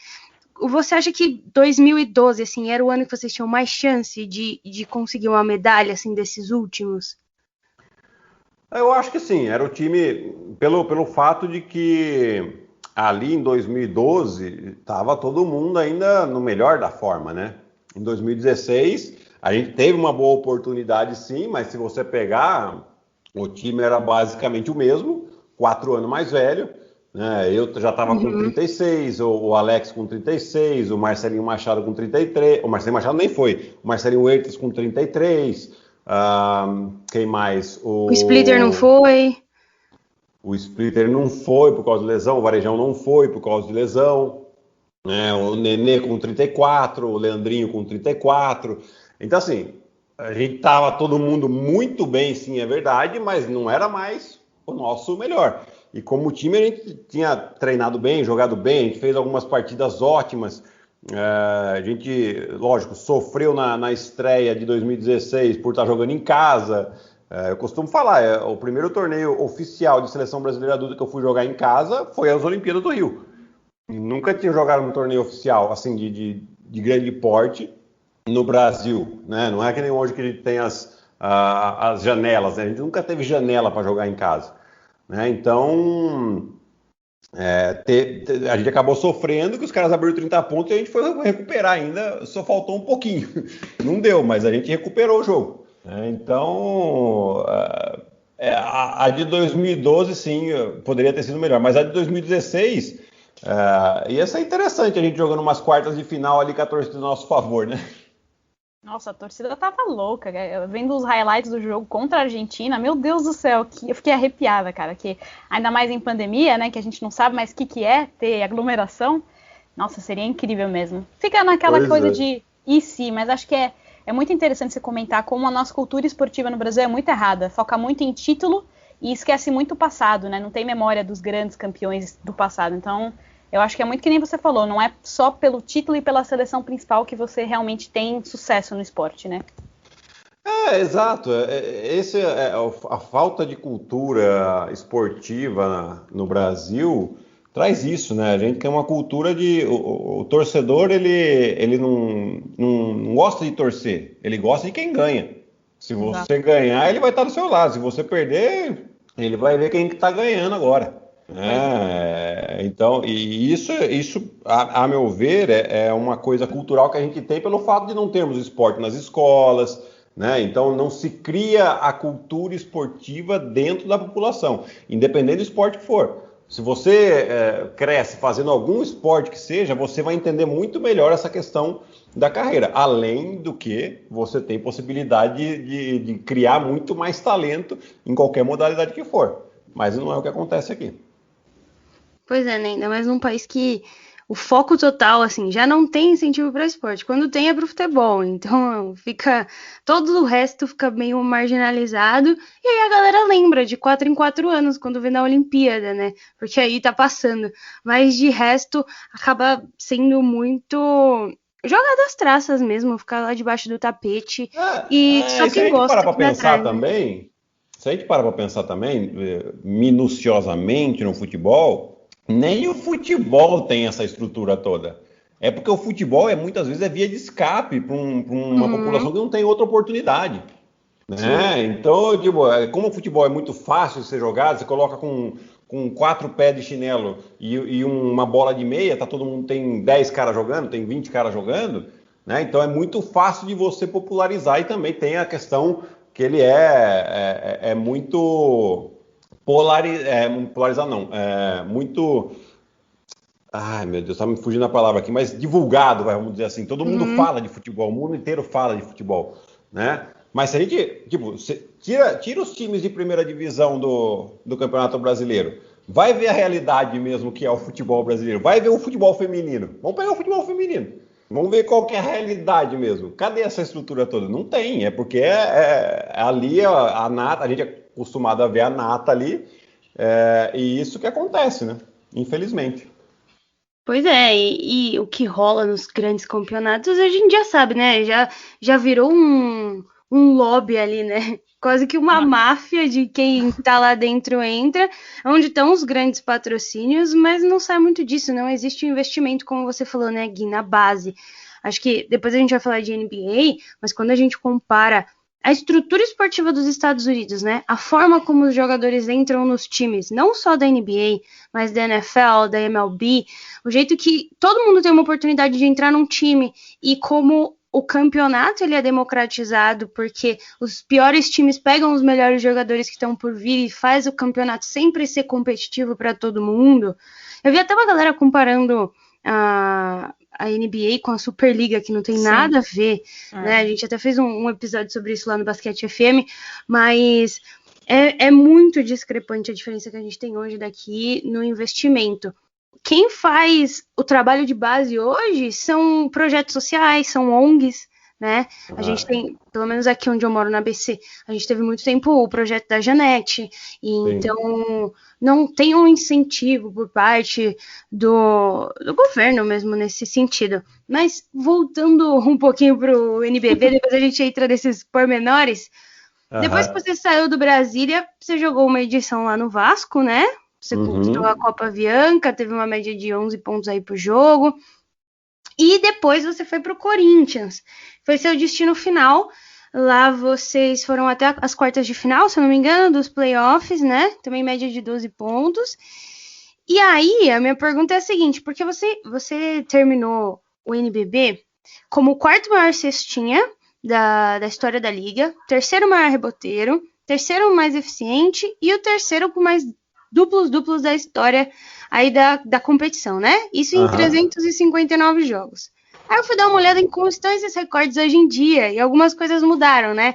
Você acha que 2012, assim, era o ano que vocês tinham mais chance de conseguir uma medalha, assim, desses últimos? Eu acho que sim, era o time, pelo fato de que ali em 2012 estava todo mundo ainda no melhor da forma, né? Em 2016 a gente teve uma boa oportunidade sim, mas se você pegar, o time era basicamente o mesmo, 4 anos mais velho. Eu já estava com 36, o Alex com 36, o Marcelinho Machado com 33, o Marcelinho Machado nem foi, o Marcelinho Huertas com 33, quem mais? O Splitter não foi. O Splitter não foi por causa de lesão, o Varejão não foi por causa de lesão, né? O Nenê com 34, o Leandrinho com 34, então assim, a gente estava todo mundo muito bem, sim, é verdade, mas não era mais o nosso melhor. E como time a gente tinha treinado bem, jogado bem, a gente fez algumas partidas ótimas. A gente, lógico, sofreu na estreia de 2016 por estar jogando em casa. Eu costumo falar, o primeiro torneio oficial de seleção brasileira adulta que eu fui jogar em casa foi as Olimpíadas do Rio. Nunca tinha jogado um torneio oficial assim de grande porte no Brasil, né? Não é que nem hoje que a gente tem as janelas, né? A gente nunca teve janela para jogar em casa. Então, a gente acabou sofrendo, que os caras abriram 30 pontos e a gente foi recuperar ainda, só faltou um pouquinho. Não deu, mas a gente recuperou o jogo. Então, a de 2012, sim, poderia ter sido melhor, mas a de 2016 ia ser interessante a gente jogando umas quartas de final ali com a torcida do nosso favor, né? Nossa, a torcida tava louca, vendo os highlights do jogo contra a Argentina, meu Deus do céu, eu fiquei arrepiada, cara, que ainda mais em pandemia, né, que a gente não sabe mais o que é ter aglomeração, nossa, seria incrível mesmo. Fica naquela coisa de e se, mas acho que é muito interessante você comentar como a nossa cultura esportiva no Brasil é muito errada, foca muito em título e esquece muito o passado, né, não tem memória dos grandes campeões do passado, então eu acho que é muito que nem você falou, não é só pelo título e pela seleção principal que você realmente tem sucesso no esporte, né? Exato. A falta de cultura esportiva no Brasil traz isso, né? A gente tem uma cultura de... O torcedor, ele não gosta de torcer, ele gosta de quem ganha. Se você ganhar, ele vai estar do seu lado. Se você perder, ele vai ver quem está ganhando agora. Então, e isso a meu ver, é uma coisa cultural que a gente tem pelo fato de não termos esporte nas escolas, né? Então não se cria a cultura esportiva dentro da população, independente do esporte que for. Se você cresce fazendo algum esporte que seja, você vai entender muito melhor essa questão da carreira. Além do que você tem possibilidade de criar muito mais talento em qualquer modalidade que for. Mas não é o que acontece aqui. Pois é, né? Ainda mais num país que o foco total, assim, já não tem incentivo para esporte. Quando tem é pro futebol. Então todo o resto fica meio marginalizado. E aí a galera lembra de 4 em 4 anos, quando vê na Olimpíada, né? Porque aí tá passando. Mas de resto, acaba sendo muito jogar das traças mesmo, ficar lá debaixo do tapete. E só quem gosta que vai atrás, né? Se a gente parar para pensar também, minuciosamente no futebol, nem o futebol tem essa estrutura toda. É porque o futebol muitas vezes é via de escape para uma população que não tem outra oportunidade. Né? Então, como o futebol é muito fácil de ser jogado, você coloca com 4 pés de chinelo e uma bola de meia, todo mundo tem 10 caras jogando, tem 20 caras jogando, né? Então é muito fácil de você popularizar e também tem a questão que ele é muito polarizado, não, muito... Ai, meu Deus, tá me fugindo a palavra aqui, mas divulgado, vamos dizer assim. Todo mundo fala de futebol, o mundo inteiro fala de futebol, né? Mas se a gente, tira os times de primeira divisão do Campeonato Brasileiro, vai ver a realidade mesmo que é o futebol brasileiro, vai ver o futebol feminino. Vamos pegar o futebol feminino. Vamos ver qual que é a realidade mesmo. Cadê essa estrutura toda? Não tem, porque ali a nata, a gente é acostumado a ver a nata ali, e isso que acontece, né? Infelizmente. Pois é, e o que rola nos grandes campeonatos a gente já sabe, né? Já virou um lobby ali, né? Quase que uma máfia de quem tá lá dentro entra, onde estão os grandes patrocínios, mas não sai muito disso, não existe um investimento, como você falou, né, Gui, na base. Acho que depois a gente vai falar de NBA, mas quando a gente compara a estrutura esportiva dos Estados Unidos, né, a forma como os jogadores entram nos times, não só da NBA, mas da NFL, da MLB, o jeito que todo mundo tem uma oportunidade de entrar num time e como o campeonato ele é democratizado porque os piores times pegam os melhores jogadores que estão por vir e faz o campeonato sempre ser competitivo para todo mundo. Eu vi até uma galera comparando a NBA com a Superliga, que não tem nada a ver, né? A gente até fez um episódio sobre isso lá no Basquete FM, mas é muito discrepante a diferença que a gente tem hoje daqui no investimento. Quem faz o trabalho de base hoje são projetos sociais, são ONGs, né? A gente tem, pelo menos aqui onde eu moro, na ABC, a gente teve muito tempo o projeto da Janete, e então não tem um incentivo por parte do governo mesmo nesse sentido. Mas voltando um pouquinho pro NBB, depois a gente entra nesses pormenores. Depois que você saiu do Brasília, você jogou uma edição lá no Vasco, né? Você conquistou a Copa Avianca, teve uma média de 11 pontos aí por jogo. E depois você foi pro Corinthians. Foi seu destino final. Lá vocês foram até as quartas de final, se eu não me engano, dos playoffs, né? Também média de 12 pontos. E aí, a minha pergunta é a seguinte, porque você terminou o NBB como o quarto maior cestinha da história da liga, terceiro maior reboteiro, terceiro mais eficiente e o terceiro com mais duplos da história aí da competição, né? Isso em 359 jogos. Aí eu fui dar uma olhada em como estão esses recordes hoje em dia, e algumas coisas mudaram, né?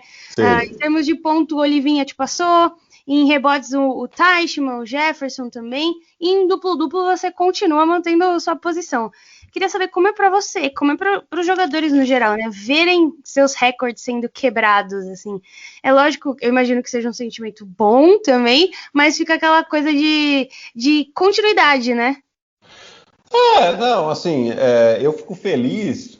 Em termos de ponto, o Olivinha te passou, em rebotes o Teichmann, o Jefferson também, e em duplo-duplo você continua mantendo a sua posição. Queria saber como é para você, como é para os jogadores no geral, né? Verem seus recordes sendo quebrados, assim. É lógico, eu imagino que seja um sentimento bom também, mas fica aquela coisa de continuidade, né? Não, assim, eu fico feliz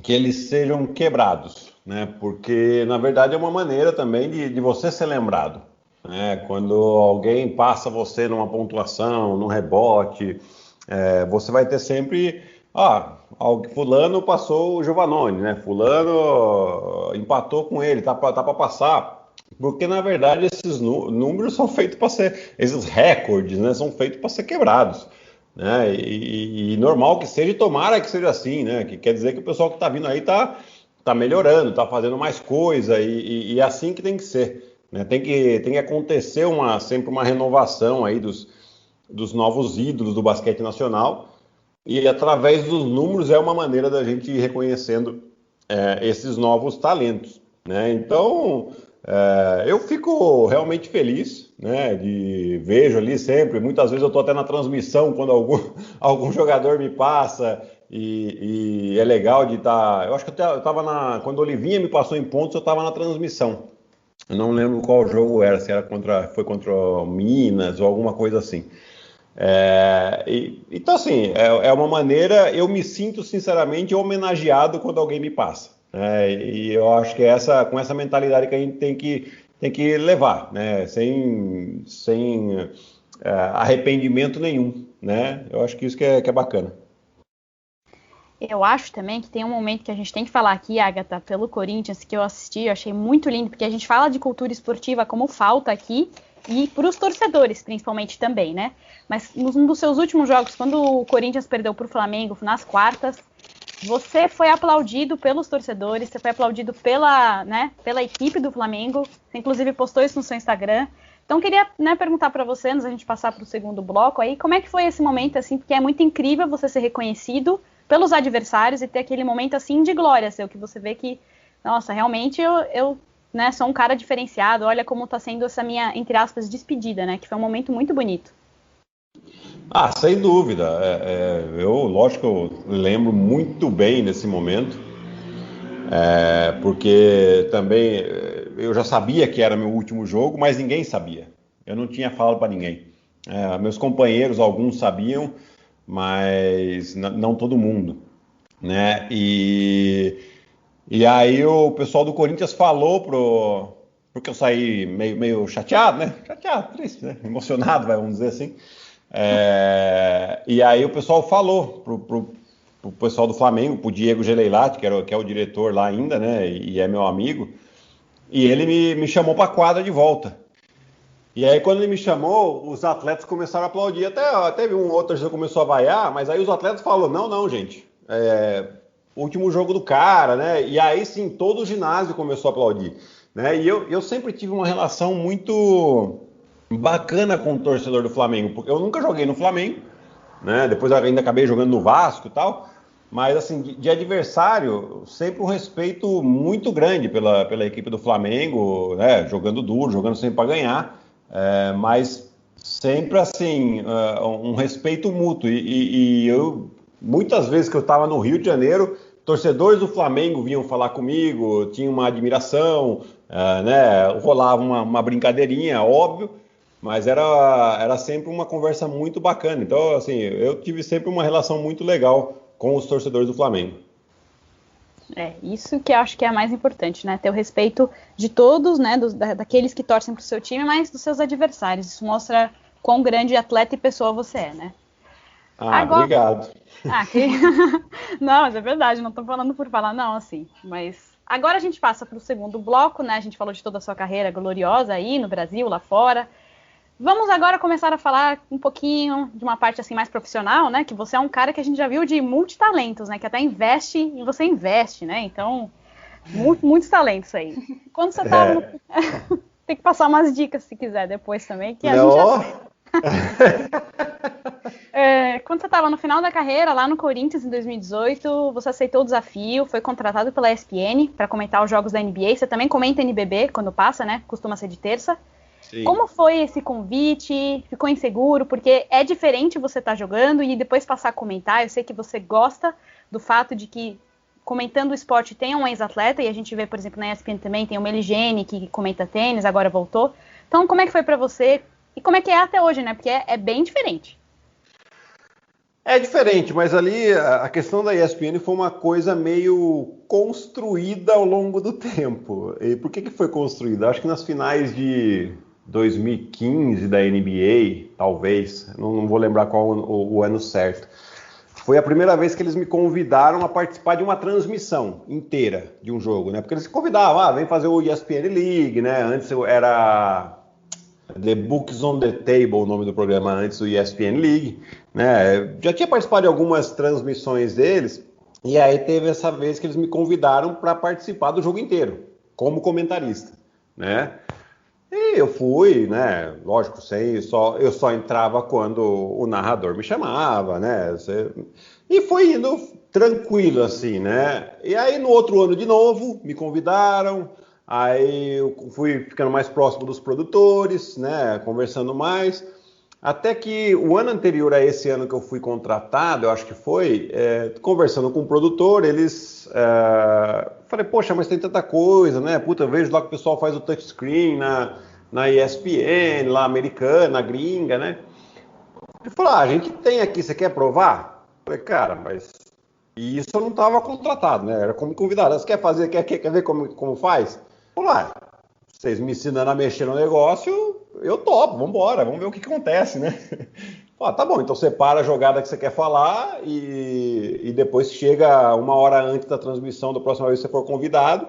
que eles sejam quebrados, né? Porque, na verdade, é uma maneira também de você ser lembrado, né? Quando alguém passa você numa pontuação, num rebote, você vai ter sempre... fulano passou o Giovannone, né? Fulano empatou com ele, tá para passar. Porque, na verdade, esses números são feitos para ser... Esses recordes, né? São feitos para ser quebrados, né? E normal que seja, e tomara que seja assim, né? Que quer dizer que o pessoal que está vindo aí tá melhorando, tá fazendo mais coisa, e é assim que tem que ser, né? Tem que acontecer sempre uma renovação aí dos novos ídolos do basquete nacional, e através dos números é uma maneira da gente ir reconhecendo esses novos talentos, né? Então, eu fico realmente feliz, né? Vejo ali sempre, muitas vezes eu estou até na transmissão quando algum jogador me passa, e é legal de estar... Eu acho que eu estava quando a Olivinha me passou em pontos, eu estava na transmissão. Eu não lembro qual jogo era, se foi contra o Minas ou alguma coisa assim. Então, assim, é uma maneira... Eu me sinto, sinceramente, homenageado quando alguém me passa. E eu acho que com essa mentalidade que a gente tem que levar, né? Sem arrependimento nenhum, né? Eu acho que isso que é bacana. Eu acho também que tem um momento que a gente tem que falar aqui, Agatha, pelo Corinthians, que eu assisti, eu achei muito lindo, porque a gente fala de cultura esportiva como falta aqui, e para os torcedores, principalmente, também, né? Mas num dos seus últimos jogos, quando o Corinthians perdeu para o Flamengo nas quartas, você foi aplaudido pelos torcedores, você foi aplaudido pela equipe do Flamengo, você inclusive postou isso no seu Instagram. Então, queria, né, perguntar para você, antes da gente passar para o segundo bloco, aí, como é que foi esse momento, assim, porque é muito incrível você ser reconhecido pelos adversários e ter aquele momento, assim, de glória seu, que você vê que, nossa, realmente eu né, sou um cara diferenciado, olha como está sendo essa minha, entre aspas, despedida, né, que foi um momento muito bonito. Sem dúvida. Lógico, eu lembro muito bem desse momento, porque também eu já sabia que era meu último jogo, mas ninguém sabia. Eu não tinha falado para ninguém. Meus companheiros, alguns sabiam, mas não todo mundo, né? E aí o pessoal do Corinthians falou porque eu saí meio chateado, né? Chateado, triste, né? Emocionado, vamos dizer assim. E aí o pessoal falou pro pessoal do Flamengo, pro Diego Geleilati, que é o diretor lá ainda, né? E é meu amigo. E ele me chamou para a quadra de volta. E aí, quando ele me chamou, os atletas começaram a aplaudir. Até teve um outro que começou a vaiar, mas aí os atletas falaram: não, gente, último jogo do cara, né? E aí sim, todo o ginásio começou a aplaudir, né? E eu sempre tive uma relação muito bacana com o torcedor do Flamengo, porque eu nunca joguei no Flamengo, né? Depois eu ainda acabei jogando no Vasco e tal. Mas, assim, de adversário, sempre um respeito muito grande pela equipe do Flamengo, né? Jogando duro, jogando sempre para ganhar. Mas sempre assim, um respeito mútuo, e eu, muitas vezes que eu estava no Rio de Janeiro, torcedores do Flamengo vinham falar comigo, tinha uma admiração, né? Rolava uma brincadeirinha, óbvio, mas era sempre uma conversa muito bacana. Então, assim, eu tive sempre uma relação muito legal com os torcedores do Flamengo. Isso que eu acho que é a mais importante, né? Ter o respeito de todos, né? Daqueles que torcem pro seu time, mas dos seus adversários. Isso mostra quão grande atleta e pessoa você é, né? Agora... Obrigado. Não, mas é verdade, não tô falando por falar, não, assim. Mas agora a gente passa pro segundo bloco, né? A gente falou de toda a sua carreira gloriosa aí no Brasil, lá fora. Vamos agora começar a falar um pouquinho de uma parte assim mais profissional, né? Que você é um cara que a gente já viu de multitalentos, né? Que até investe e você investe, né? Então, muitos talentos aí. Quando você tava Tem que passar umas dicas se quiser depois também, que a gente já... Quando você estava no final da carreira, lá no Corinthians em 2018, você aceitou o desafio, foi contratado pela ESPN para comentar os jogos da NBA. Você também comenta NBB quando passa, né? Costuma ser de terça. Sim. Como foi esse convite? Ficou inseguro? Porque é diferente você estar jogando e depois passar a comentar. Eu sei que você gosta do fato de que, comentando o esporte, tem um ex-atleta, e a gente vê, por exemplo, na ESPN também, tem o Meligeni, que comenta tênis, agora voltou. Então, como é que foi para você? E como é que é até hoje, né? Porque é bem diferente. É diferente, mas ali a questão da ESPN foi uma coisa meio construída ao longo do tempo. E por que foi construída? Acho que nas finais de 2015 da NBA, talvez, não vou lembrar qual o ano certo. Foi a primeira vez que eles me convidaram a participar de uma transmissão inteira de um jogo, né? Porque eles me convidavam, vem fazer o ESPN League, né? Antes era The Books on the Table, o nome do programa, antes do ESPN League, né? Já tinha participado de algumas transmissões deles, e aí teve essa vez que eles me convidaram para participar do jogo inteiro, como comentarista, né? E eu fui, né? Lógico, eu só entrava quando o narrador me chamava, né? E foi indo tranquilo, assim, né? E aí no outro ano de novo, me convidaram, aí eu fui ficando mais próximo dos produtores, né? Conversando mais. Até que o ano anterior a esse ano que eu fui contratado, eu acho que foi, conversando com o produtor, eles... falei, poxa, mas tem tanta coisa, né? Puta, eu vejo lá que o pessoal faz o touchscreen na ESPN, lá americana, gringa, né? Ele falou, a gente tem aqui, você quer provar? Eu falei, cara, mas... E isso eu não estava contratado, né? Era como convidado. Você quer fazer, quer ver como faz? Eu falei, vocês me ensinando a mexer no negócio, eu topo, vambora, vamos ver o que acontece, né? Tá bom, então separa a jogada que você quer falar e depois chega uma hora antes da transmissão da próxima vez que você for convidado,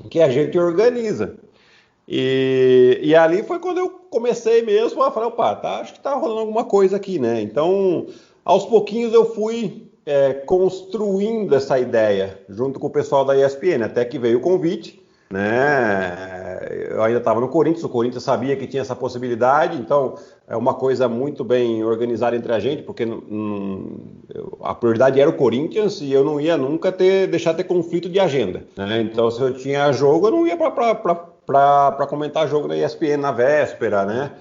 que a gente organiza. E ali foi quando eu comecei mesmo a falar, acho que tá rolando alguma coisa aqui, né? Então, aos pouquinhos eu fui construindo essa ideia junto com o pessoal da ESPN, até que veio o convite, né? Eu ainda estava no Corinthians, o Corinthians sabia que tinha essa possibilidade, então é uma coisa muito bem organizada entre a gente, porque a prioridade era o Corinthians e eu não ia nunca deixar ter conflito de agenda, né? Então se eu tinha jogo, eu não ia para comentar jogo da ESPN na véspera, né?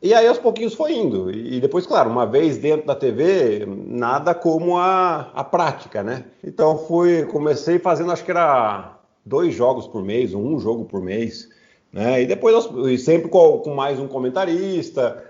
E aí aos pouquinhos foi indo, e depois, claro, uma vez dentro da TV, nada como a prática, né? Então comecei fazendo, acho que era 2 jogos por mês, um jogo por mês, né? E depois sempre com mais um comentarista.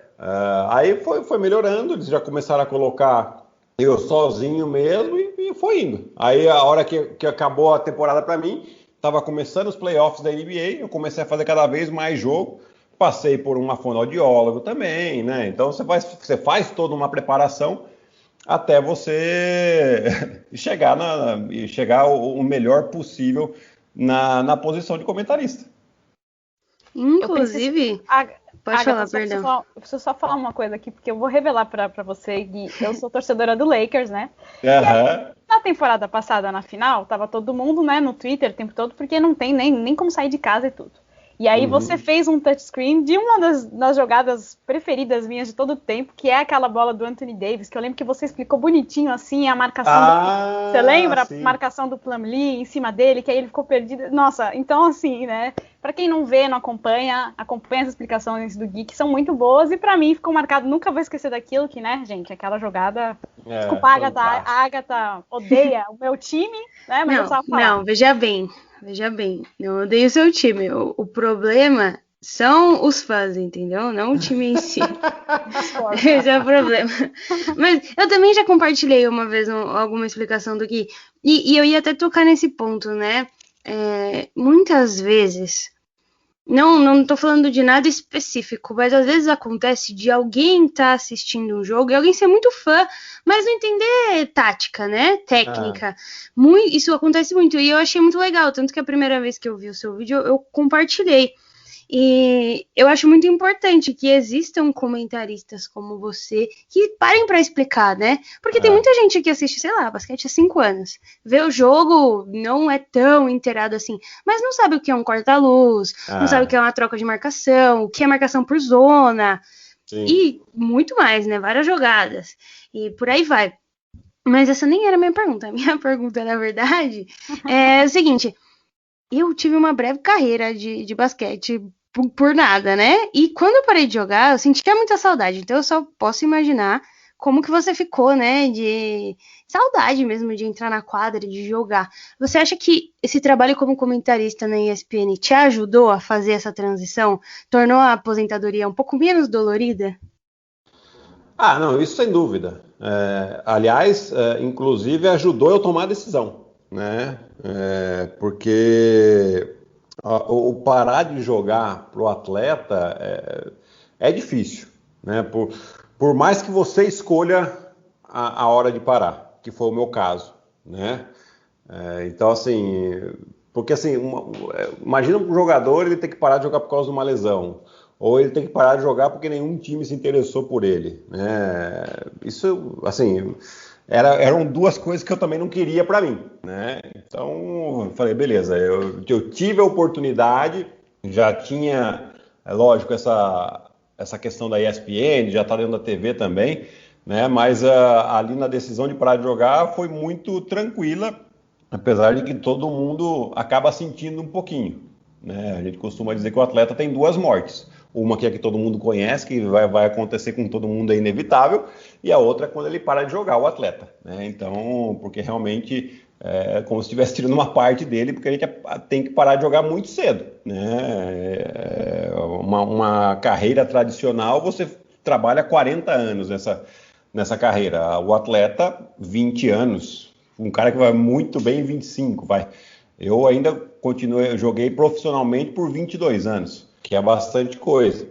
Aí foi melhorando, eles já começaram a colocar eu sozinho mesmo e foi indo. Aí a hora que acabou a temporada para mim, estava começando os playoffs da NBA, eu comecei a fazer cada vez mais jogo, passei por uma fonoaudiólogo também, né? Então você faz toda uma preparação até você chegar o melhor possível na posição de comentarista. Inclusive, pode falar, perdão. Eu preciso só falar uma coisa aqui, porque eu vou revelar pra você, Gui, eu sou torcedora do Lakers, né? Uhum. Na temporada passada, na final, tava todo mundo, né, no Twitter o tempo todo, porque não tem nem como sair de casa e tudo. E aí você fez um touchscreen de uma das jogadas preferidas minhas de todo o tempo, que é aquela bola do Anthony Davis, que eu lembro que você explicou bonitinho assim a marcação você lembra? Sim. A marcação do Plumlee em cima dele, que aí ele ficou perdido. Nossa, então assim, né? Pra quem não vê, não acompanha as explicações do Gui, que são muito boas, e pra mim ficou marcado, nunca vou esquecer daquilo, que, né, gente, aquela jogada... Desculpa, a Agatha odeia o meu time, né? Mas eu precisava falar. Não, veja bem, não odeio o seu time. O problema são os fãs, entendeu? Não o time em si. Esse é o problema. Mas eu também já compartilhei uma vez alguma explicação do Gui, e eu ia até tocar nesse ponto, né? Muitas vezes, não tô falando de nada específico, mas às vezes acontece de alguém estar assistindo um jogo e alguém ser muito fã, mas não entender tática, né? Técnica. Isso acontece muito, e eu achei muito legal, tanto que a primeira vez que eu vi o seu vídeo, eu compartilhei. E eu acho muito importante que existam comentaristas como você que parem para explicar, né? Porque tem muita gente que assiste, sei lá, basquete há 5 anos. Vê o jogo, não é tão inteirado assim, mas não sabe o que é um corta-luz, não sabe o que é uma troca de marcação, o que é marcação por zona. Sim. E muito mais, né? Várias jogadas. E por aí vai. Mas essa nem era a minha pergunta. A minha pergunta, na verdade, é o seguinte... Eu tive uma breve carreira de basquete por nada, né? E quando eu parei de jogar, eu sentia muita saudade. Então eu só posso imaginar como que você ficou, né? De saudade mesmo de entrar na quadra, de jogar. Você acha que esse trabalho como comentarista na ESPN te ajudou a fazer essa transição? Tornou a aposentadoria um pouco menos dolorida? Ah, não, isso sem dúvida. Aliás, inclusive ajudou eu a tomar a decisão, né? Porque o parar de jogar para o atleta é difícil, né? Por mais que você escolha a hora de parar, que foi o meu caso, né? Então, assim, porque assim, imagina um jogador ele ter que parar de jogar por causa de uma lesão, ou ele tem que parar de jogar porque nenhum time se interessou por ele, né? Isso, assim, eram duas coisas que eu também não queria para mim, né? Então, eu falei, beleza, eu tive a oportunidade, já tinha, lógico, essa questão da ESPN, já tá dentro da TV também, né? Mas ali na decisão de parar de jogar foi muito tranquila, apesar de que todo mundo acaba sentindo um pouquinho, né? A gente costuma dizer que o atleta tem duas mortes. Uma que é que todo mundo conhece, que vai acontecer com todo mundo, é inevitável, e a outra é quando ele para de jogar, o atleta, né? Então, porque realmente é como se estivesse tirando uma parte dele, porque a gente tem que parar de jogar muito cedo, né? Uma carreira tradicional, você trabalha 40 anos nessa carreira. O atleta, 20 anos. Um cara que vai muito bem, 25, vai. Eu ainda continuei, joguei profissionalmente por 22 anos, que é bastante coisa.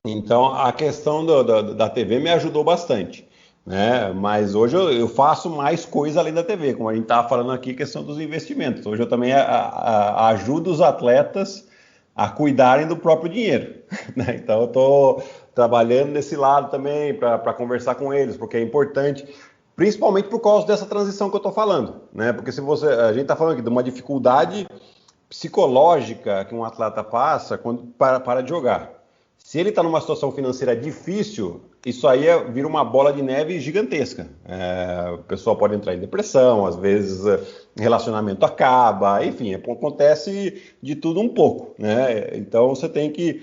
Então, a questão da TV me ajudou bastante, né? Mas hoje eu faço mais coisa além da TV, como a gente estava falando aqui, questão dos investimentos. Hoje eu também ajudo os atletas a cuidarem do próprio dinheiro, né? Então, eu estou trabalhando nesse lado também para conversar com eles, porque é importante, principalmente por causa dessa transição que eu estou falando, né? Porque a gente está falando aqui de uma dificuldade psicológica que um atleta passa quando para de jogar. Se ele está numa situação financeira difícil, isso aí vira uma bola de neve gigantesca. O pessoal pode entrar em depressão, às vezes relacionamento acaba, enfim, acontece de tudo um pouco, né? Então você tem que...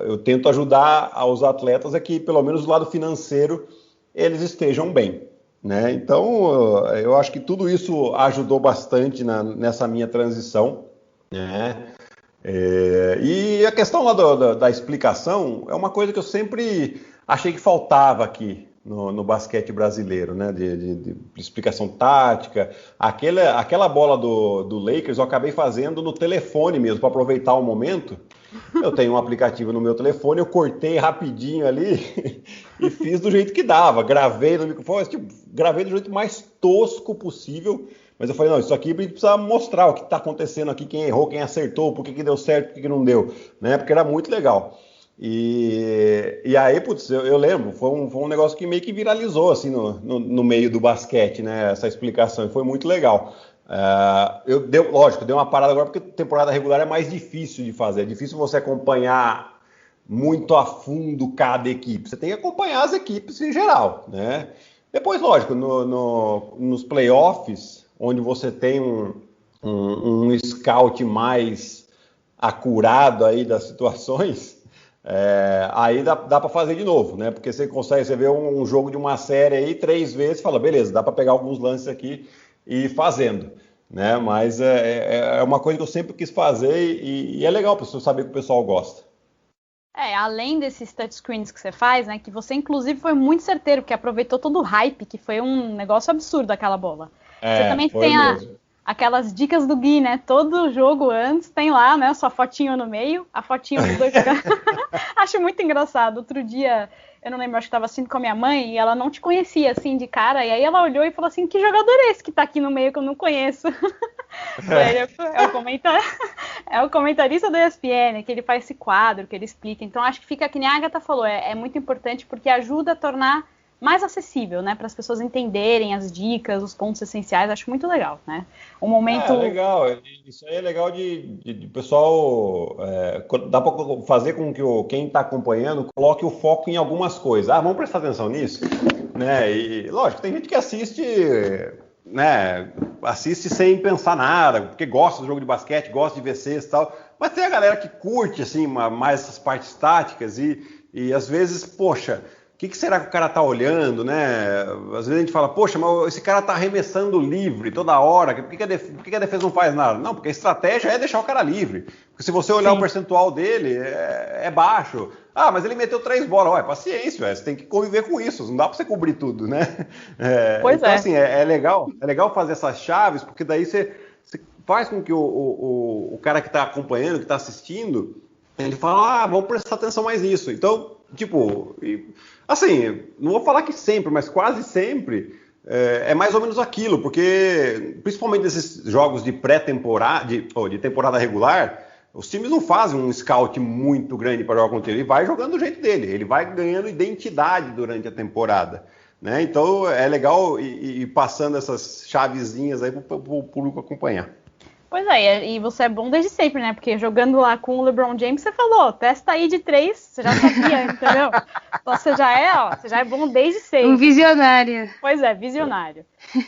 eu tento ajudar aos atletas a que, pelo menos do lado financeiro, eles estejam bem, né? Então, eu acho que tudo isso ajudou bastante nessa minha transição, né? E a questão lá da explicação é uma coisa que eu sempre achei que faltava aqui no basquete brasileiro, né? De explicação tática. Aquela bola do Lakers eu acabei fazendo no telefone mesmo, para aproveitar o momento. Eu tenho um aplicativo no meu telefone, eu cortei rapidinho ali e fiz do jeito que dava. Gravei no microfone, gravei do jeito mais tosco possível. Mas eu falei, não, isso aqui precisa mostrar o que está acontecendo aqui, quem errou, quem acertou, por que deu certo, por que não deu, né? Porque era muito legal. E aí, putz, eu lembro, foi um negócio que meio que viralizou, assim, no meio do basquete, né? Essa explicação, e foi muito legal. Lógico, deu uma parada agora, porque temporada regular é mais difícil de fazer, é difícil você acompanhar muito a fundo cada equipe, você tem que acompanhar as equipes em geral, né? Depois, lógico, nos playoffs, onde você tem um scout mais acurado aí das situações, aí dá para fazer de novo, né? Porque você vê um jogo de uma série aí 3 vezes e fala, beleza, dá para pegar alguns lances aqui e ir fazendo, né? Mas é uma coisa que eu sempre quis fazer e é legal para você saber que o pessoal gosta. Além desses touchscreens que você faz, né? Que você, inclusive, foi muito certeiro, porque aproveitou todo o hype, que foi um negócio absurdo aquela bola. Você também tem aquelas dicas do Gui, né? Todo jogo antes tem lá, né? Sua fotinho no meio, a fotinho dos dois. Acho muito engraçado. Outro dia, eu não lembro, acho que estava assistindo com a minha mãe e ela não te conhecia, assim, de cara. E aí ela olhou e falou assim, que jogador é esse que tá aqui no meio que eu não conheço? É o comentarista do ESPN, que ele faz esse quadro, que ele explica. Então, acho que fica, que nem a Agatha falou, é muito importante porque ajuda a tornar mais acessível, né? Para as pessoas entenderem as dicas, os pontos essenciais. Acho muito legal, né? Um momento... legal. Isso aí é legal de pessoal... dá para fazer com que quem está acompanhando coloque o foco em algumas coisas. Vamos prestar atenção nisso? Né? E, lógico, tem gente que assiste... né, assiste sem pensar nada, porque gosta do jogo de basquete, gosta de ver cesta e tal, mas tem a galera que curte assim, mais essas partes táticas e às vezes, poxa, que será que o cara tá olhando, né? Às vezes a gente fala, poxa, mas esse cara tá arremessando livre toda hora, por que a defesa não faz nada? Não, porque a estratégia é deixar o cara livre. Porque se você olhar o percentual dele, é baixo. Ah, mas ele meteu 3 bolas. Ué, paciência, você tem que conviver com isso, não dá pra você cobrir tudo, né? Então, assim, é legal fazer essas chaves, porque daí você faz com que o cara que está acompanhando, que está assistindo, ele fala, vamos prestar atenção mais nisso. Então, tipo, assim, não vou falar que sempre, mas quase sempre é mais ou menos aquilo, porque principalmente nesses jogos de pré-temporada, de temporada regular, os times não fazem um scout muito grande para jogar contra ele, ele vai jogando do jeito dele, ele vai ganhando identidade durante a temporada. Né? Então é legal ir passando essas chavezinhas aí para o público acompanhar. Pois é, e você é bom desde sempre, né? Porque jogando lá com o LeBron James, você falou, testa aí de 3, você já sabia, entendeu? Então você já é bom desde sempre. Um visionário. Pois é, visionário.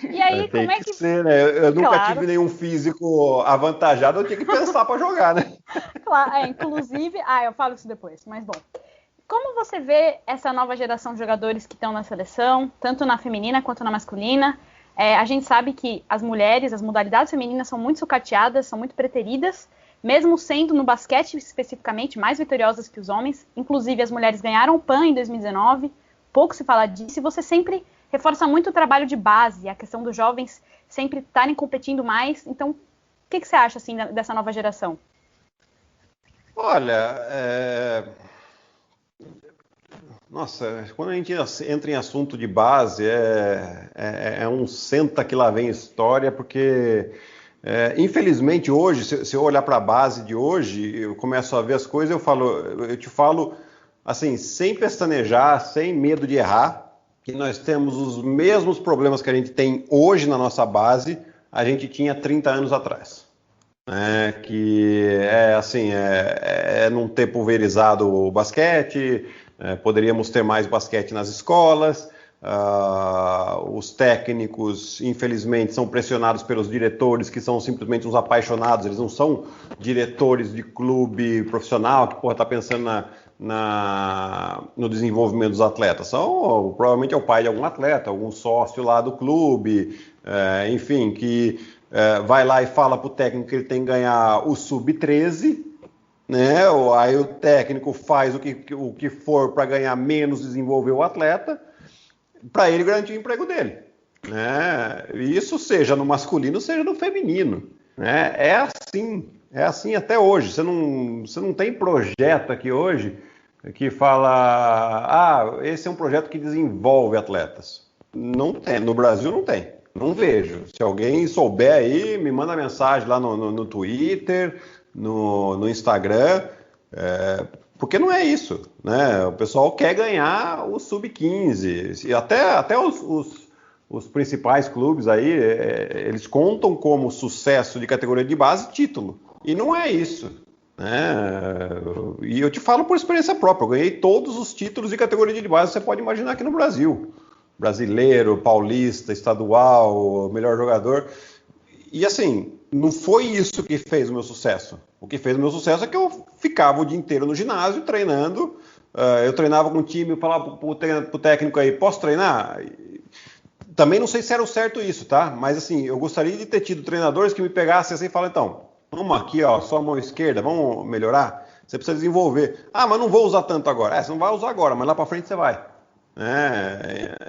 E aí, como é que... ser, né? Eu nunca tive nenhum físico avantajado, eu tinha que pensar para jogar, né? Claro, inclusive... eu falo isso depois, mas bom. Como você vê essa nova geração de jogadores que estão na seleção, tanto na feminina quanto na masculina? A gente sabe que as mulheres, as modalidades femininas são muito sucateadas, são muito preteridas, mesmo sendo no basquete especificamente mais vitoriosas que os homens. Inclusive, as mulheres ganharam o PAN em 2019, pouco se fala disso, e você sempre reforça muito o trabalho de base, a questão dos jovens sempre estarem competindo mais. Então, o que você acha assim, dessa nova geração? Olha, nossa, quando a gente entra em assunto de base, é um senta que lá vem história, porque infelizmente hoje, se eu olhar para a base de hoje, eu começo a ver as coisas, eu te falo assim, sem pestanejar, sem medo de errar, que nós temos os mesmos problemas que a gente tem hoje na nossa base, a gente tinha 30 anos atrás. Que não ter pulverizado o basquete, poderíamos ter mais basquete nas escolas, os técnicos, infelizmente, são pressionados pelos diretores, que são simplesmente uns apaixonados, eles não são diretores de clube profissional, que está pensando no desenvolvimento dos atletas, provavelmente é o pai de algum atleta, algum sócio lá do clube, enfim, que vai lá e fala para o técnico que ele tem que ganhar o sub-13, né? Aí o técnico faz o que for para ganhar menos, desenvolver o atleta, para ele garantir o emprego dele. Né? Isso seja no masculino, seja no feminino. Né? É assim até hoje. Você não tem projeto aqui hoje que fala, esse é um projeto que desenvolve atletas. Não tem, no Brasil não tem. Não vejo. Se alguém souber aí, me manda mensagem lá no Twitter, no Instagram, porque não é isso, né? O pessoal quer ganhar o sub-15, e até os principais clubes aí, eles contam como sucesso de categoria de base título, e não é isso, né? E eu te falo por experiência própria, eu ganhei todos os títulos de categoria de base que você pode imaginar aqui no Brasil, brasileiro, paulista, estadual, melhor jogador, e assim, não foi isso que fez o meu sucesso. O que fez o meu sucesso é que eu ficava o dia inteiro no ginásio treinando. Eu treinava com o time, eu falava pro técnico aí, posso treinar? Também não sei se era o certo isso, tá? Mas assim, eu gostaria de ter tido treinadores que me pegassem assim e falassem, então, vamos aqui, ó, só a mão esquerda, vamos melhorar? Você precisa desenvolver. Mas não vou usar tanto agora. Você não vai usar agora, mas lá pra frente você vai.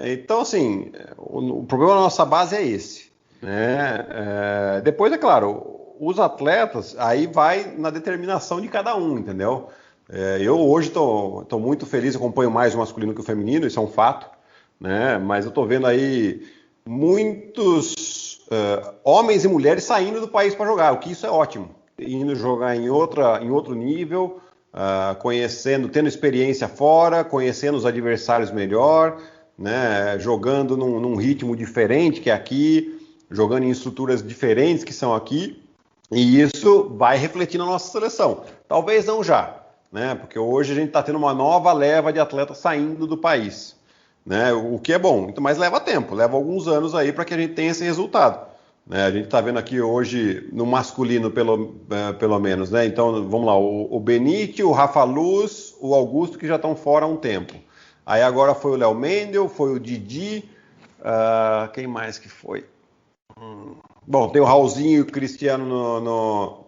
Então, assim, o problema da nossa base é esse. Depois, é claro, os atletas, aí vai na determinação de cada um, entendeu? Eu hoje estou muito feliz, acompanho mais o masculino que o feminino, isso é um fato, né? Mas eu estou vendo aí muitos homens e mulheres saindo do país para jogar, o que isso é ótimo. Indo jogar em outro nível, tendo experiência fora, conhecendo os adversários melhor, né? Jogando num ritmo diferente que é aqui, jogando em estruturas diferentes que são aqui, e isso vai refletir na nossa seleção. Talvez não já, né? Porque hoje a gente está tendo uma nova leva de atletas saindo do país, né? O que é bom, mas leva tempo, leva alguns anos aí para que a gente tenha esse resultado. Né? A gente está vendo aqui hoje, no masculino pelo menos, né? Então vamos lá, o Benite, o Rafa Luz, o Augusto, que já estão fora há um tempo. Aí agora foi o Léo Mendel, foi o Didi, quem mais que foi? Bom, tem o Raulzinho e o Cristiano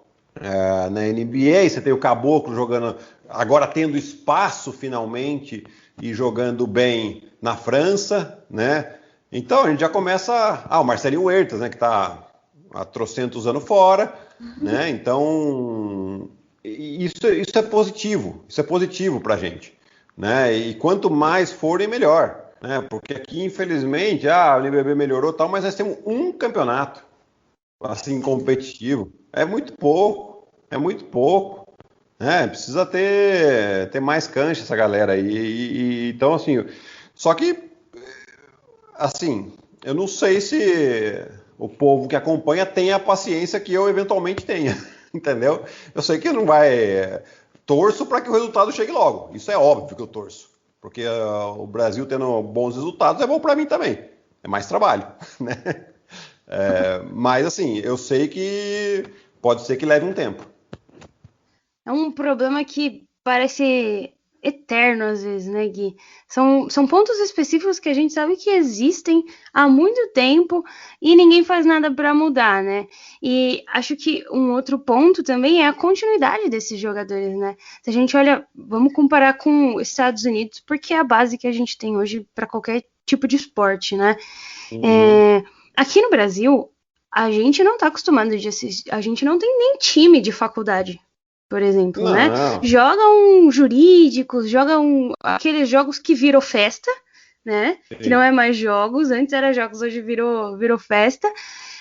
na NBA, você tem o Caboclo jogando, agora tendo espaço finalmente e jogando bem na França, né? Então a gente já começa... o Marcelinho Huertas, né, que está há trocentos anos fora, né? Então isso é positivo para a gente, né? E quanto mais forem, melhor, né? Porque aqui, infelizmente, o NBB melhorou tal, mas nós temos um campeonato assim competitivo. É muito pouco, né? Precisa ter mais cancha essa galera aí. Então, assim, só que, assim, eu não sei se o povo que acompanha tem a paciência que eu eventualmente tenha, entendeu? Eu sei que não vai... Torço para que o resultado chegue logo. Isso é óbvio que eu torço. Porque o Brasil tendo bons resultados é bom para mim também. É mais trabalho, né? Mas, assim, eu sei que pode ser que leve um tempo. É um problema que parece eterno às vezes, né, Gui? São pontos específicos que a gente sabe que existem há muito tempo e ninguém faz nada para mudar, né? E acho que um outro ponto também é a continuidade desses jogadores, né? Se a gente olha, vamos comparar com os Estados Unidos, porque é a base que a gente tem hoje para qualquer tipo de esporte, né? Aqui no Brasil, a gente não está acostumado de assistir, a gente não tem nem time de faculdade, por exemplo, não, né? Não. Jogam jurídicos, jogam aqueles jogos que virou festa, né? Sim. Que não é mais jogos, antes era jogos, hoje virou festa.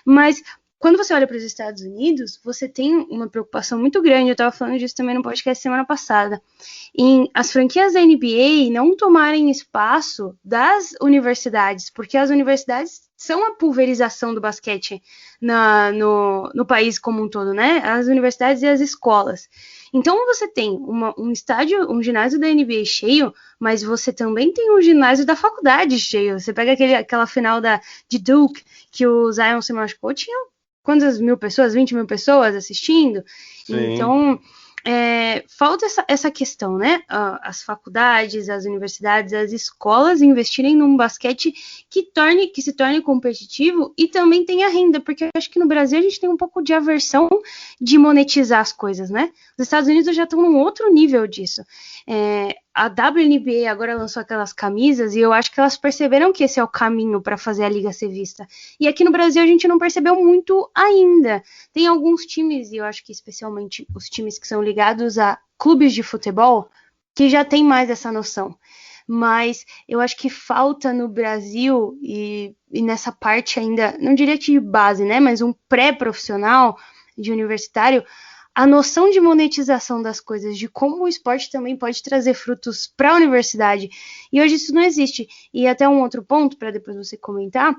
Mas quando você olha para os Estados Unidos, você tem uma preocupação muito grande, eu estava falando disso também no podcast semana passada, em as franquias da NBA não tomarem espaço das universidades, porque as universidades são a pulverização do basquete no país como um todo, né? As universidades e as escolas. Então você tem um estádio, um ginásio da NBA cheio, mas você também tem um ginásio da faculdade cheio. Você pega aquela final de Duke, que o Zion se machucou, tinha quantas mil pessoas? 20 mil pessoas assistindo? Sim. Então... falta essa questão, né? As faculdades, as universidades, as escolas investirem num basquete que se torne competitivo e também tenha renda, porque eu acho que no Brasil a gente tem um pouco de aversão de monetizar as coisas, né? Os Estados Unidos já estão num outro nível disso. A WNBA agora lançou aquelas camisas e eu acho que elas perceberam que esse é o caminho para fazer a liga ser vista. E aqui no Brasil a gente não percebeu muito ainda. Tem alguns times, e eu acho que especialmente os times que são ligados a clubes de futebol, que já tem mais essa noção. Mas eu acho que falta no Brasil, e nessa parte ainda, não diria de base, né? Mas um pré-profissional de universitário, a noção de monetização das coisas, de como o esporte também pode trazer frutos para a universidade. E hoje isso não existe. E até um outro ponto, para depois você comentar,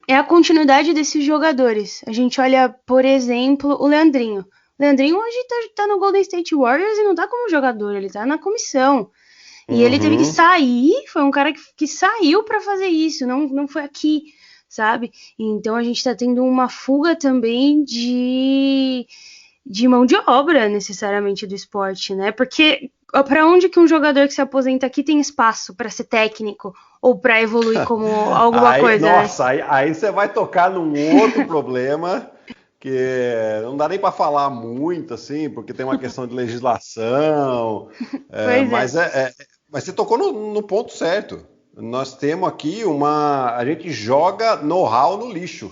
é a continuidade desses jogadores. A gente olha, por exemplo, o Leandrinho. O Leandrinho hoje tá no Golden State Warriors e não tá como jogador, ele tá na comissão. E ele teve que sair, foi um cara que saiu para fazer isso, não foi aqui, sabe? Então a gente tá tendo uma fuga também de mão de obra, necessariamente, do esporte, né? Porque para onde que um jogador que se aposenta aqui tem espaço para ser técnico ou para evoluir como alguma coisa? Nossa, né? aí você vai tocar num outro problema que não dá nem para falar muito, assim, porque tem uma questão de legislação, mas você tocou no ponto certo. Nós temos aqui a gente joga know-how no lixo.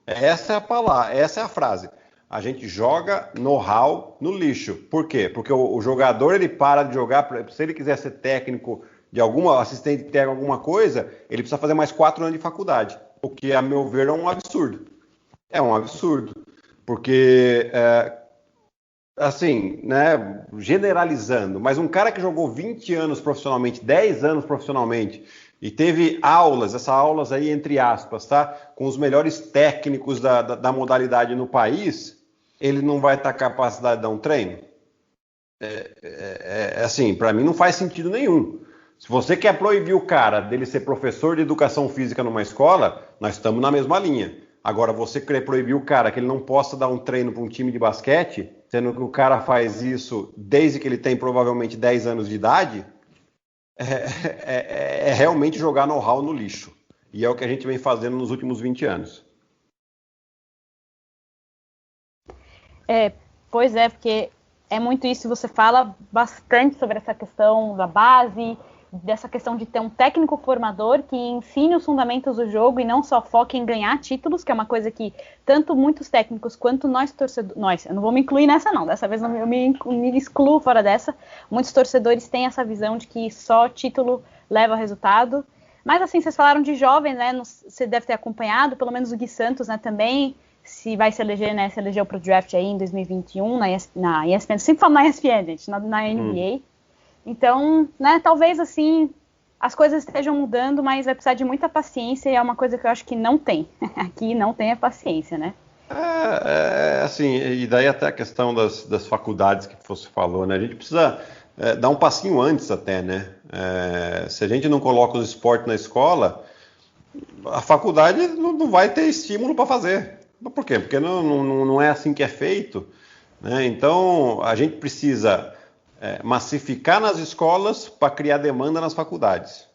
Essa é a palavra, essa é a frase. A gente joga know-how no lixo. Por quê? Porque o jogador, ele para de jogar, se ele quiser ser técnico de assistente técnico alguma coisa, ele precisa fazer mais 4 anos de faculdade. O que, a meu ver, é um absurdo. É um absurdo. Porque, assim, né, generalizando, mas um cara que jogou 20 anos profissionalmente, 10 anos profissionalmente, e teve essas aulas aí, entre aspas, tá? Com os melhores técnicos da modalidade no país, ele não vai estar capacidade de dar um treino? Assim, para mim não faz sentido nenhum. Se você quer proibir o cara dele ser professor de educação física numa escola, nós estamos na mesma linha. Agora, você querer proibir o cara que ele não possa dar um treino para um time de basquete, sendo que o cara faz isso desde que ele tem provavelmente 10 anos de idade, é realmente jogar know-how no lixo. E é o que a gente vem fazendo nos últimos 20 anos. Pois é, porque é muito isso, você fala bastante sobre essa questão da base, dessa questão de ter um técnico formador que ensine os fundamentos do jogo e não só foque em ganhar títulos, que é uma coisa que tanto muitos técnicos quanto nós torcedores... eu não vou me incluir nessa não, dessa vez eu me excluo fora dessa. Muitos torcedores têm essa visão de que só título leva resultado. Mas assim, vocês falaram de jovens, né? Você deve ter acompanhado, pelo menos o Gui Santos, né, também, se vai se eleger, né? Se elegeu para o draft aí em 2021 na ESPN. Sempre falo na ESPN, gente, na NBA. Então, né, talvez assim as coisas estejam mudando, mas vai precisar de muita paciência e é uma coisa que eu acho que não tem. Aqui não tem a paciência, né? Assim, e daí até a questão das faculdades que você falou, né? A gente precisa dar um passinho antes até, né? Se a gente não coloca os esportes na escola, a faculdade não vai ter estímulo para fazer. Por quê? Porque não é assim que é feito, né? Então, a gente precisa massificar nas escolas para criar demanda nas faculdades.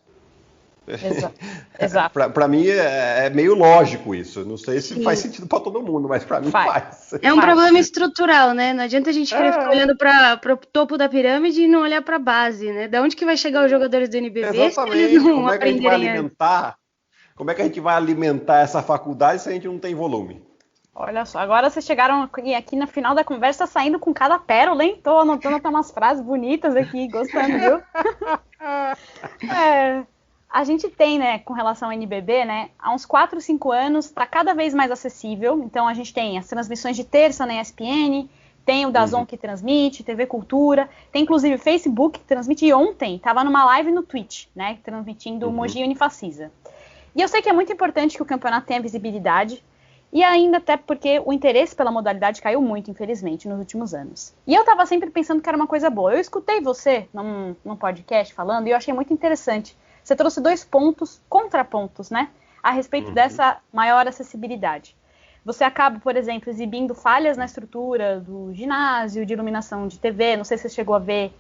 Exato. Para mim é meio lógico isso. Não sei se faz sentido para todo mundo, mas para mim faz. É um problema estrutural, né? Não adianta a gente querer ficar olhando para o topo da pirâmide e não olhar para a base, né? Da onde que vai chegar os jogadores do NBB? Exatamente. Como é que a gente vai alimentar? Como é que a gente vai alimentar essa faculdade se a gente não tem volume? Olha só, agora vocês chegaram aqui na final da conversa saindo com cada pérola, hein? Tô anotando até umas frases bonitas aqui, gostando, viu? A gente tem, né, com relação ao NBB, né, há uns 4, 5 anos, está cada vez mais acessível. Então a gente tem as transmissões de terça na ESPN, tem o DAZN que transmite, TV Cultura, tem inclusive o Facebook que transmite, e ontem estava numa live no Twitch, né, transmitindo o Mogi Unifacisa. E eu sei que é muito importante que o campeonato tenha visibilidade, e ainda até porque o interesse pela modalidade caiu muito, infelizmente, nos últimos anos. E eu estava sempre pensando que era uma coisa boa. Eu escutei você num podcast falando e eu achei muito interessante. Você trouxe 2 contrapontos, né, a respeito dessa maior acessibilidade. Você acaba, por exemplo, exibindo falhas na estrutura do ginásio, de iluminação de TV, não sei se você chegou a ver,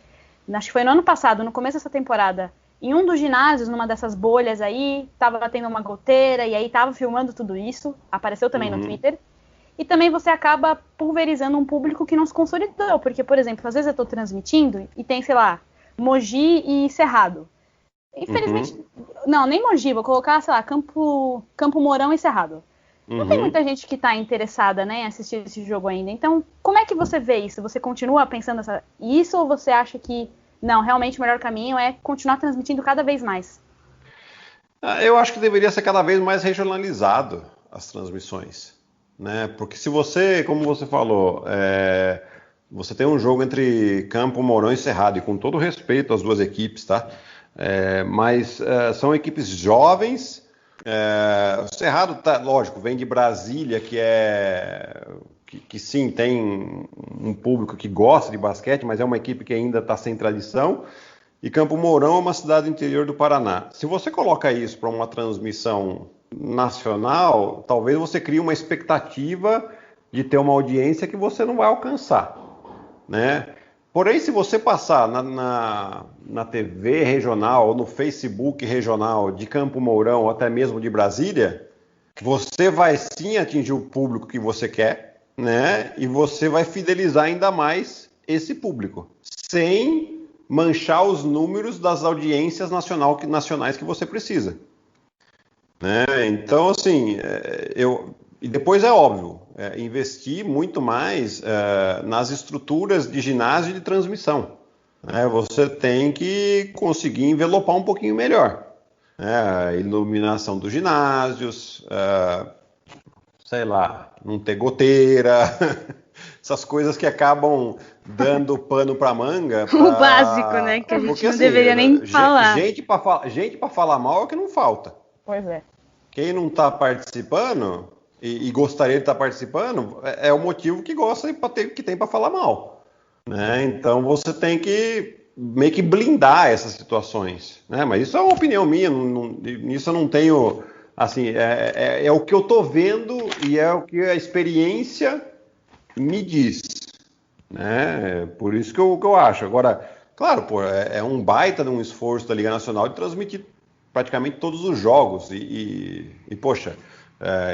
acho que foi no ano passado, no começo dessa temporada, em um dos ginásios, numa dessas bolhas aí, estava tendo uma goteira e aí estava filmando tudo isso, apareceu também no Twitter. E também você acaba pulverizando um público que não se consolidou, porque, por exemplo, às vezes eu estou transmitindo e tem, sei lá, Mogi e Cerrado. Infelizmente, não, nem Mogi, vou colocar, sei lá, Campo Mourão e Cerrado. Não tem muita gente que está interessada, né, em assistir esse jogo ainda. Então, como é que você vê isso? Você continua pensando isso ou você acha que não, realmente o melhor caminho é continuar transmitindo cada vez mais? Eu acho que deveria ser cada vez mais regionalizado as transmissões, né? Porque se você, como você falou, você tem um jogo entre Campo Mourão e Cerrado, e com todo respeito às duas equipes, tá? Mas são equipes jovens. O Cerrado, lógico, vem de Brasília, que sim, tem um público que gosta de basquete, mas é uma equipe que ainda está sem tradição. E Campo Mourão é uma cidade do interior do Paraná. Se você coloca isso para uma transmissão nacional, talvez você crie uma expectativa de ter uma audiência que você não vai alcançar, né? Porém, se você passar na TV regional ou no Facebook regional de Campo Mourão ou até mesmo de Brasília, você vai sim atingir o público que você quer, né? E você vai fidelizar ainda mais esse público, sem manchar os números das audiências nacionais que você precisa, né? Então, assim, e depois é óbvio, investir muito mais nas estruturas de ginásio e de transmissão, né? Você tem que conseguir envelopar um pouquinho melhor, né? A iluminação dos ginásios, sei lá, não ter goteira, essas coisas que acabam dando pano para manga. O básico, né? Que a gente não deveria nem falar. Gente para falar mal é o que não falta. Pois é. Quem não está participando e gostaria de estar participando é o motivo que gosta que tem para falar mal, né? Então você tem que meio que blindar essas situações, né? Mas isso é uma opinião minha, nisso eu não tenho, assim, é o que eu estou vendo e é o que a experiência me diz, né? Por isso que eu acho. Agora, Claro, pô, é um baita de um esforço da Liga Nacional de transmitir praticamente todos os jogos. Poxa,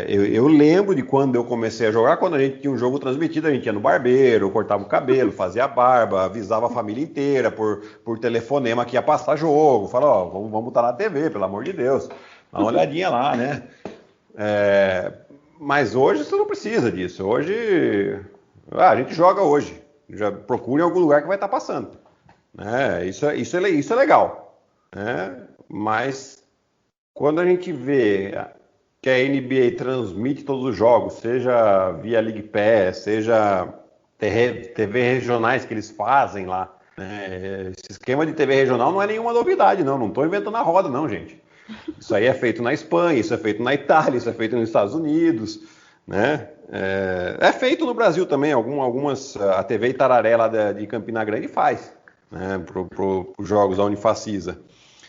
eu lembro de quando eu comecei a jogar, quando a gente tinha um jogo transmitido, a gente ia no barbeiro, cortava o cabelo, fazia a barba, avisava a família inteira por telefonema que ia passar jogo. Falava, ó, vamos estar na TV, pelo amor de Deus. Dá uma olhadinha lá, né? Mas hoje você não precisa disso. Hoje, a gente joga hoje. Já procura em algum lugar que vai estar passando. Isso é legal. Né? Mas quando a gente vê que a NBA transmite todos os jogos, seja via League Pass, seja TV regionais que eles fazem lá, né? Esse esquema de TV regional não é nenhuma novidade, não estou inventando a roda, não, gente. Isso aí é feito na Espanha, isso é feito na Itália, isso é feito nos Estados Unidos, né? É feito no Brasil também, algumas, a TV Itararé lá de Campina Grande faz, né, para os jogos da Unifacisa.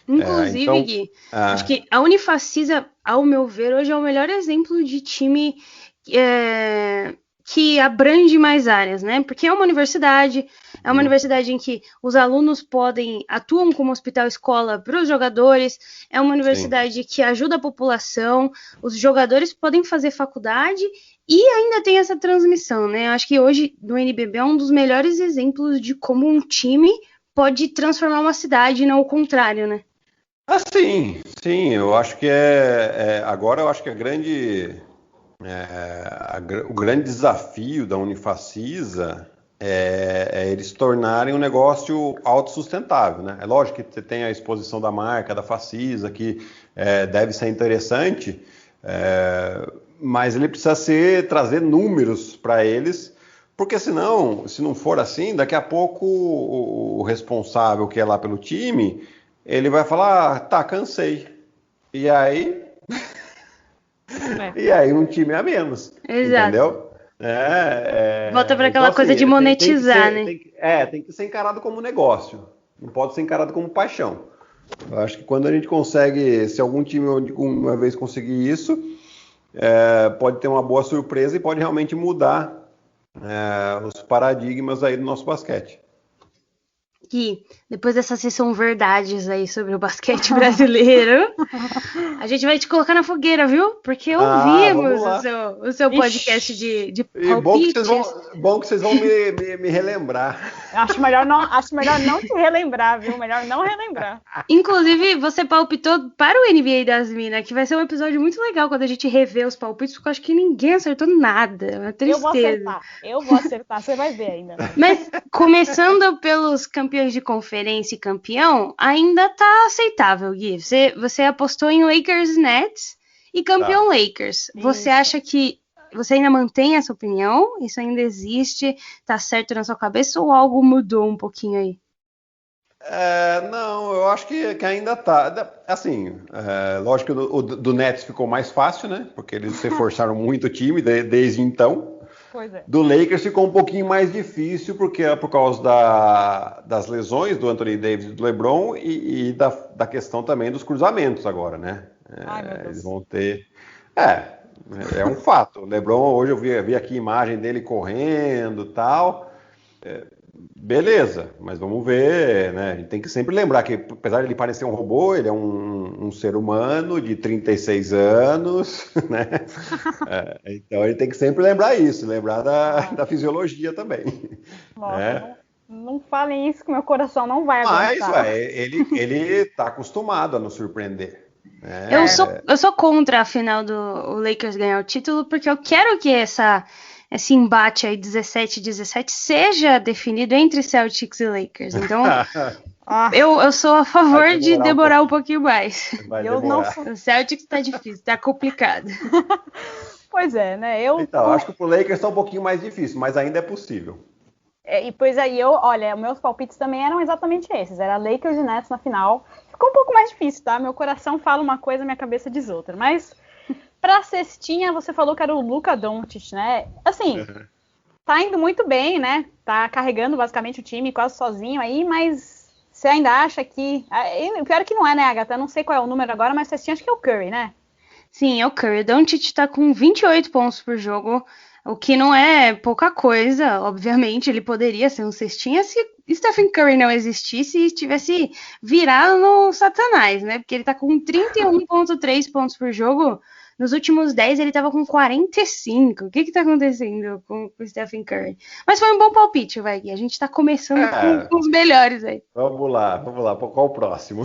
Inclusive, então, Gui, acho que a Unifacisa, ao meu ver, hoje é o melhor exemplo de time que abrange mais áreas, né? Porque é uma universidade em que os alunos atuam como hospital-escola para os jogadores, é uma universidade que ajuda a população, os jogadores podem fazer faculdade e ainda tem essa transmissão, né? Acho que hoje no NBB é um dos melhores exemplos de como um time pode transformar uma cidade e não o contrário, né? Sim, eu acho que agora eu acho que o grande desafio da Unifacisa é eles tornarem um negócio autossustentável, né? É lógico que você tem a exposição da marca, da Facisa, que deve ser interessante, mas ele precisa trazer números para eles, porque senão, se não for assim, daqui a pouco o responsável que é lá pelo time, ele vai falar, tá, cansei. E aí... E aí um time a menos. Exato. Entendeu? Volta para aquela coisa de monetizar, né? Tem que ser encarado como negócio. Não pode ser encarado como paixão. Eu acho que quando a gente consegue, se algum time uma vez conseguir isso, pode ter uma boa surpresa e pode realmente mudar os paradigmas aí do nosso basquete. Gui, depois dessa sessão verdades aí sobre o basquete brasileiro, a gente vai te colocar na fogueira, viu? Porque ouvimos o seu podcast de palpites. Bom que vocês vão me relembrar. Acho melhor não te relembrar, viu? Melhor não relembrar. Inclusive, você palpitou para o NBA das Minas, que vai ser um episódio muito legal quando a gente rever os palpites, porque eu acho que ninguém acertou nada. É uma tristeza. Eu vou acertar, você vai ver ainda. Mas, começando pelos campeões de conferência e campeão, ainda tá aceitável, Gui. Você apostou em Lakers Nets e campeão Lakers. Você acha que você ainda mantém essa opinião? Isso ainda existe? Tá certo na sua cabeça ou algo mudou um pouquinho aí? Não, eu acho que ainda tá. Assim, lógico que o do Nets ficou mais fácil, né? Porque eles reforçaram muito o time desde então. Pois é. Do Lakers ficou um pouquinho mais difícil, porque é por causa das lesões do Anthony Davis e do LeBron e da questão também dos cruzamentos agora, né? Eles vão ter... É um fato. O LeBron, hoje eu vi aqui a imagem dele correndo e tal. Beleza, mas vamos ver, né? A gente tem que sempre lembrar que, apesar de ele parecer um robô, ele é um ser humano de 36 anos, né? Então ele tem que sempre lembrar isso, lembrar da fisiologia também. Nossa, não falem isso que meu coração não vai aguentar. Mas ele tá acostumado a nos surpreender. Eu sou contra a final do Lakers ganhar o título, porque eu quero que esse embate aí 17-17 seja definido entre Celtics e Lakers. Então, eu sou a favor de demorar um pouquinho mais. O Celtics tá difícil, tá complicado. Pois é, né? Então, acho que pro Lakers tá um pouquinho mais difícil, mas ainda é possível. E pois aí, meus palpites também eram exatamente esses. Era Lakers e Nets na final. Ficou um pouco mais difícil, tá? Meu coração fala uma coisa, minha cabeça diz outra. Mas... Pra cestinha, você falou que era o Luka Doncic, né? Assim, tá indo muito bem, né? Tá carregando basicamente o time quase sozinho aí, mas você ainda acha que... Pior que não é, né, Agatha? Eu não sei qual é o número agora, mas cestinha acho que é o Curry, né? Sim, é o Curry. O Doncic tá com 28 pontos por jogo, o que não é pouca coisa, obviamente. Ele poderia ser um cestinha se Stephen Curry não existisse e estivesse virado no Satanás, né? Porque ele tá com 31,3 pontos por jogo. Nos últimos 10 ele tava com 45. O que tá acontecendo com o Stephen Curry? Mas foi um bom palpite, vai, Gui. A gente tá começando com os melhores aí. Vamos lá. Qual o próximo?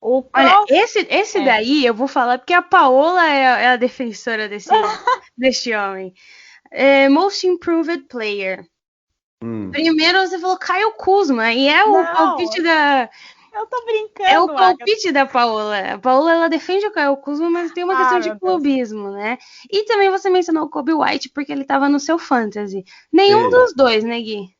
Olha, esse daí eu vou falar porque a Paola é a defensora deste homem. Most Improved Player. Primeiro você falou Caio Kuzma, e é o palpite da... Eu tô brincando. É o palpite da Paola. A Paola, ela defende o Caio Kuzma, mas tem uma questão de clubismo, né? E também você mencionou o Kobe White, porque ele tava no seu fantasy. Nenhum dos dois, né, Gui?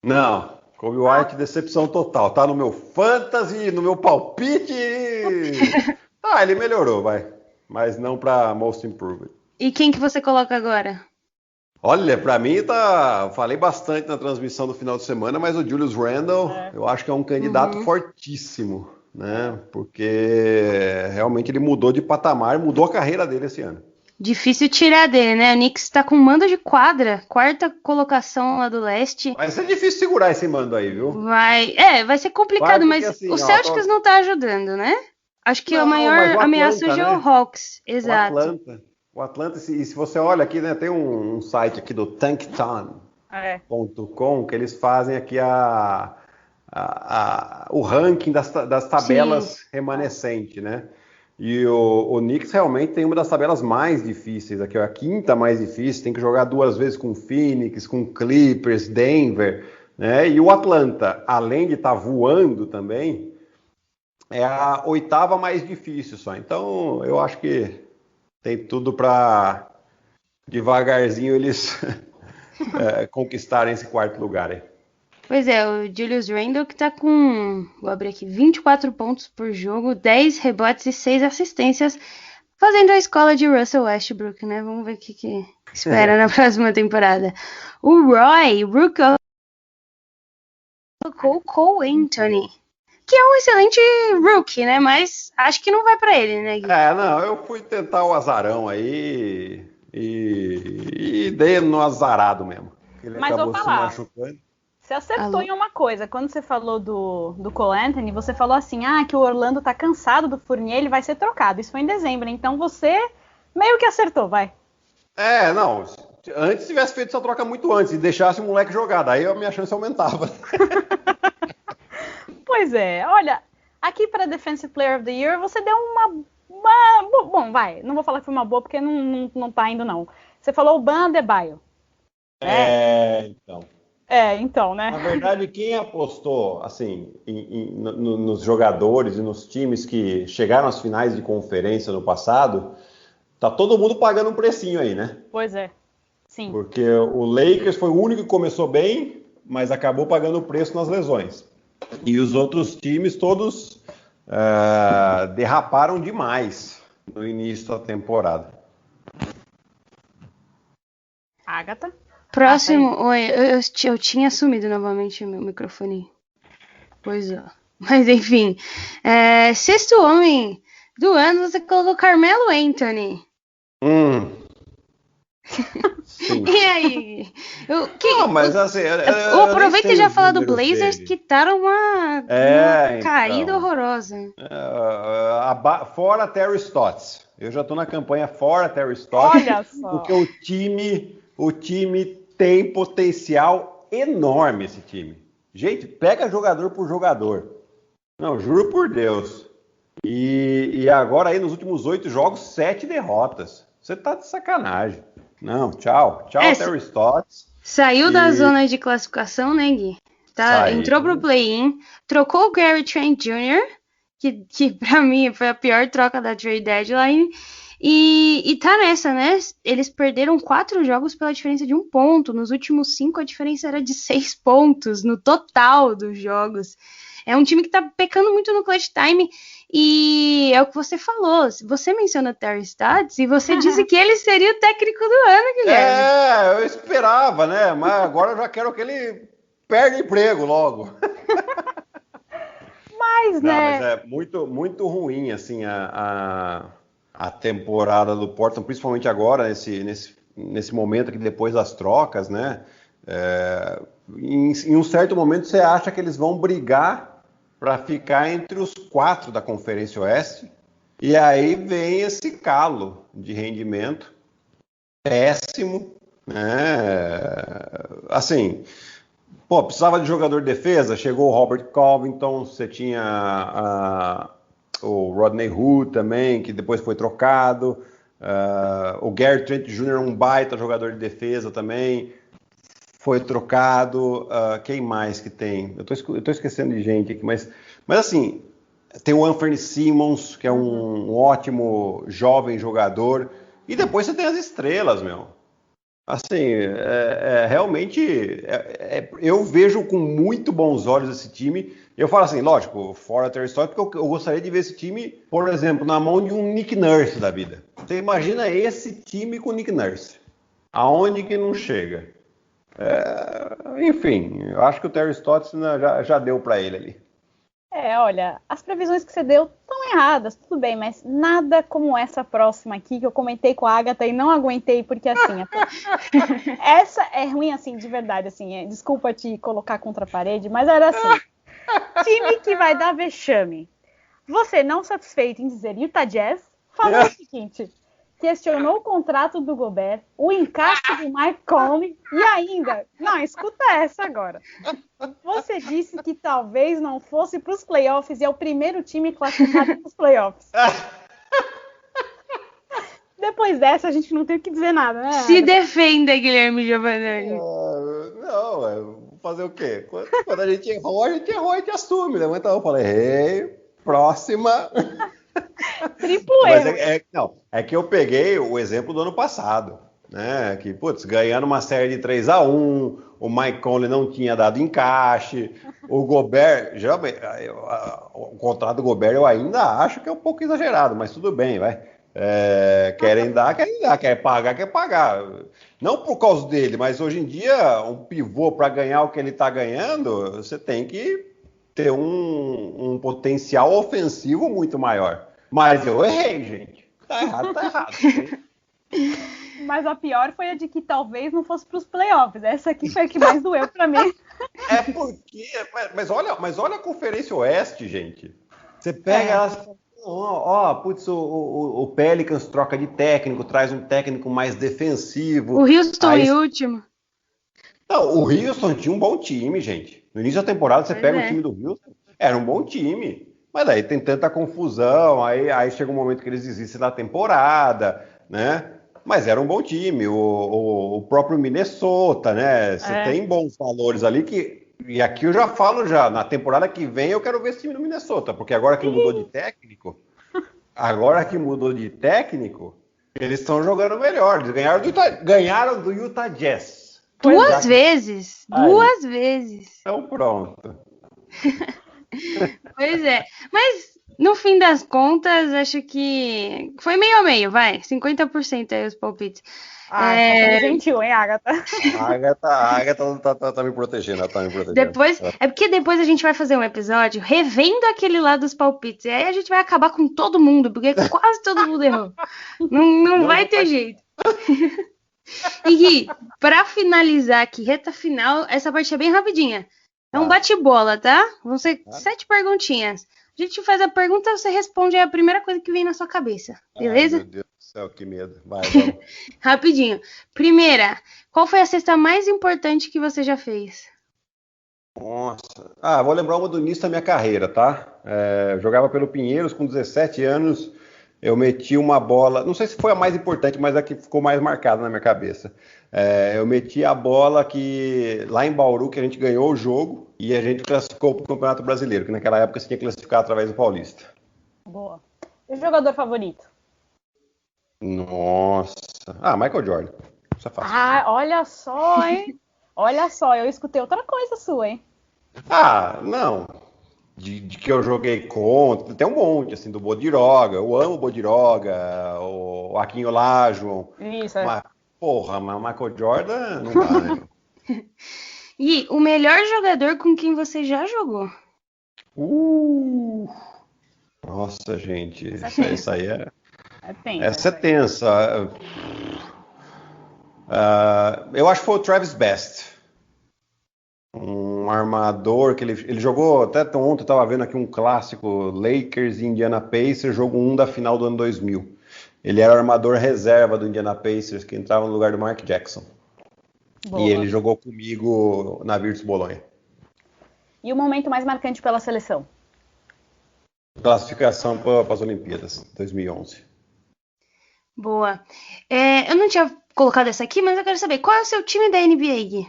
Não. Kobe White, decepção total. Tá no meu fantasy, no meu palpite. Ele melhorou, vai. Mas não pra Most Improved. E quem que você coloca agora? Olha, pra mim falei bastante na transmissão do final de semana, mas o Julius Randle, eu acho que é um candidato fortíssimo, né? Porque realmente ele mudou de patamar, mudou a carreira dele esse ano. Difícil tirar dele, né? O Knicks tá com mando de quadra, 4ª colocação lá do leste. Vai ser difícil segurar esse mando aí, viu? Vai ser complicado, mas assim, o Celtics não tá ajudando, né? Acho que a maior ameaça hoje é o Hawks, exato. O Atlanta, e se você olha aqui, né, tem um site aqui do Tankathon.com que eles fazem aqui o ranking das tabelas remanescentes, né? E o Knicks realmente tem uma das tabelas mais difíceis aqui, a 5ª mais difícil, tem que jogar 2 vezes com Phoenix, com Clippers, Denver, né? E o Atlanta, além de estar voando também, é a 8ª mais difícil só. Então, eu acho que tem tudo para devagarzinho eles conquistarem esse 4º lugar aí. Pois é, o Julius Randle que tá com, vou abrir aqui, 24 pontos por jogo, 10 rebotes e 6 assistências, fazendo a escola de Russell Westbrook, né? Vamos ver o que espera na próxima temporada. O Roy colocou o Cole Anthony, que é um excelente rookie, né? Mas acho que não vai pra ele, né, Gui? Eu fui tentar o azarão aí e dei no azarado mesmo. Ele Mas acabou vou falar. se machucando. Você acertou em uma coisa. Quando você falou do Cole Anthony, você falou assim, que o Orlando tá cansado do Fournier, ele vai ser trocado. Isso foi em dezembro, então você meio que acertou, vai. Antes tivesse feito essa troca muito antes e deixasse o moleque jogar, daí a minha chance aumentava. Pois é, olha, aqui para Defensive Player of the Year você deu uma... Bom, vai, não vou falar que foi uma boa porque não tá indo não. Você falou o Bam Adebayo. Então, né? Na verdade, quem apostou, assim, nos jogadores e nos times que chegaram às finais de conferência no passado, tá todo mundo pagando um precinho aí, né? Pois é, sim. Porque o Lakers foi o único que começou bem, mas acabou pagando o preço nas lesões. E os outros times todos derraparam demais no início da temporada. Agatha? Próximo, oi, eu tinha assumido novamente o meu microfone. Pois é. Mas enfim, 6º homem do ano, você colocou Carmelo Anthony. Sim. E aí? Mas assim... Aproveita e já fala do Blazers, que tá uma caída horrorosa. Fora Terry Stotts. Eu já tô na campanha fora Terry Stotts. Olha só. Porque o time tem potencial enorme, esse time. Gente, pega jogador por jogador. Não, juro por Deus. E agora aí nos últimos 8 jogos, 7 derrotas. Você tá de sacanagem. Não, tchau. Terry Stotts. Saiu da zona de classificação, né, Gui? Entrou pro play-in, trocou o Gary Trent Jr., que pra mim foi a pior troca da trade deadline. E tá nessa, né? Eles perderam 4 jogos pela diferença de 1 ponto. Nos últimos 5, a diferença era de 6 pontos no total dos jogos. É um time que tá pecando muito no clutch time. E é o que você falou. Você menciona Terry Stotts e você disse que ele seria o técnico do ano, Guilherme. Eu esperava, né? Mas agora eu já quero que ele perca emprego logo. Mas, né? Mas é muito, muito ruim, assim, a temporada do Portland, principalmente agora, nesse momento aqui depois das trocas, né? Em um certo momento você acha que eles vão brigar para ficar entre os 4 da Conferência Oeste, e aí vem esse calo de rendimento péssimo, né? Assim, precisava de jogador de defesa, chegou o Robert Covington, você tinha o Rodney Hood também, que depois foi trocado, o Gary Trent Jr., um baita jogador de defesa também, foi trocado. Quem mais que tem? Eu tô esquecendo de gente aqui, mas assim, tem o Anthony Simmons, que é um ótimo jovem jogador, e depois você tem as estrelas, meu. Assim, realmente, eu vejo com muito bons olhos esse time. Eu falo assim, lógico, fora Terry Stotts, porque eu gostaria de ver esse time, por exemplo, na mão de um Nick Nurse da vida. Você imagina esse time com o Nick Nurse. Aonde que não chega? Enfim, eu acho que o Terry Stotts já deu para ele ali. Olha, as previsões que você deu estão erradas, tudo bem, mas nada como essa próxima aqui, que eu comentei com a Agatha e não aguentei, porque assim, essa é ruim assim, de verdade, assim, desculpa te colocar contra a parede, mas era assim, time que vai dar vexame. Você, não satisfeito em dizer Utah Jazz, falou o seguinte: questionou o contrato do Gobert, o encaixe do Mike Conley e ainda... Não, escuta essa agora. Você disse que talvez não fosse para os playoffs e é o primeiro time classificado para os playoffs. Depois dessa, a gente não tem o que dizer nada, né? Se defenda, Guilherme Giovannani. Não, fazer o quê? Quando a gente errou, a gente assume, né? Então eu falei, próxima... Triplo erro. É que eu peguei o exemplo do ano passado, né? Que, ganhando uma série de 3-1, o Mike Conley não tinha dado encaixe, o Gobert, geralmente, o contrato do Gobert eu ainda acho que é um pouco exagerado, mas tudo bem, vai. Querem dar, quer pagar. Não por causa dele, mas hoje em dia, um pivô para ganhar o que ele está ganhando, você tem que ter um potencial ofensivo muito maior. Mas eu errei, gente. Tá errado. Mas a pior foi a de que talvez não fosse para os playoffs. Essa aqui foi a que mais doeu para mim. Mas olha a Conferência Oeste, gente. Você pega elas... o Pelicans troca de técnico, traz um técnico mais defensivo. O Houston em último. Não, o Houston tinha um bom time, gente. No início da temporada, você pega o time do Houston, era um bom time. Mas daí tem tanta confusão, aí chega um momento que eles desistem da temporada, né? Mas era um bom time. O próprio Minnesota, né? Você tem bons valores ali e aqui eu já falo na temporada que vem eu quero ver esse time do Minnesota, porque agora que mudou de técnico, eles estão jogando melhor. Eles ganharam do Utah Jazz. Duas vezes. Então pronto. Pois é. Mas, no fim das contas, acho que foi meio a meio, vai. 50% aí os palpites. Gentil, hein, Agatha? A Agatha tá me protegendo, ela tá me protegendo. Porque depois a gente vai fazer um episódio revendo aquele lá dos palpites. E aí a gente vai acabar com todo mundo, porque quase todo mundo errou. Não vai ter jeito. E Gui, pra finalizar aqui, reta final, essa parte é bem rapidinha. É um bate-bola, tá? Vão ser 7 perguntinhas. A gente faz a pergunta, você responde a primeira coisa que vem na sua cabeça. Beleza? Meu Deus do céu, que medo. Vai, vamos. Rapidinho. Primeira, qual foi a cesta mais importante que você já fez? Nossa. Vou lembrar uma do início da minha carreira, tá? Eu jogava pelo Pinheiros com 17 anos. Eu meti uma bola, não sei se foi a mais importante, mas a que ficou mais marcada na minha cabeça. Eu meti a bola lá em Bauru, que a gente ganhou o jogo e a gente classificou para o Campeonato Brasileiro, que naquela época você tinha que classificar através do Paulista. Boa. E o jogador favorito? Nossa. Michael Jordan. Isso é fácil. Olha só, hein? Olha só, eu escutei outra coisa sua, hein? Não. De que eu joguei contra, tem um monte, assim, do Bodiroga, eu amo o Bodiroga, o Aquinho Olajuwon. Isso, mas Michael Jordan não dá, né? E o melhor jogador com quem você já jogou? Nossa, gente, isso aí tensa. Essa é tensa. Eu acho que foi o Travis Best. armador que ele jogou, até ontem eu estava vendo aqui um clássico, Lakers e Indiana Pacers, jogo 1 da final do ano 2000. Ele era o armador reserva do Indiana Pacers, que entrava no lugar do Mark Jackson. Boa. E ele jogou comigo na Virtus Bolonha. E o momento mais marcante pela seleção? Classificação para as Olimpíadas, 2011. Boa. Eu não tinha colocado essa aqui, mas eu quero saber, qual é o seu time da NBA, Gui?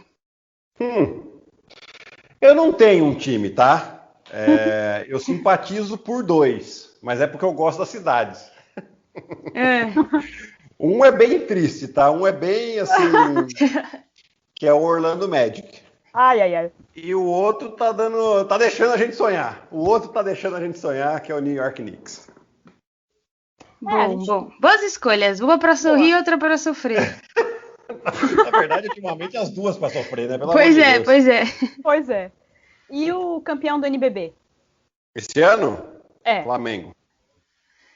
Eu não tenho um time, tá? Eu simpatizo por 2, mas é porque eu gosto das cidades. Um é bem triste, tá? Um é bem assim, que é o Orlando Magic. Ai. E o outro tá deixando a gente sonhar. O outro tá deixando a gente sonhar, que é o New York Knicks. Bom. Boas escolhas. Uma para sorrir e outra para sofrer. Na verdade, ultimamente as duas para sofrer, né? Pois é. Pois é. E o campeão do NBB? Esse ano? É. Flamengo.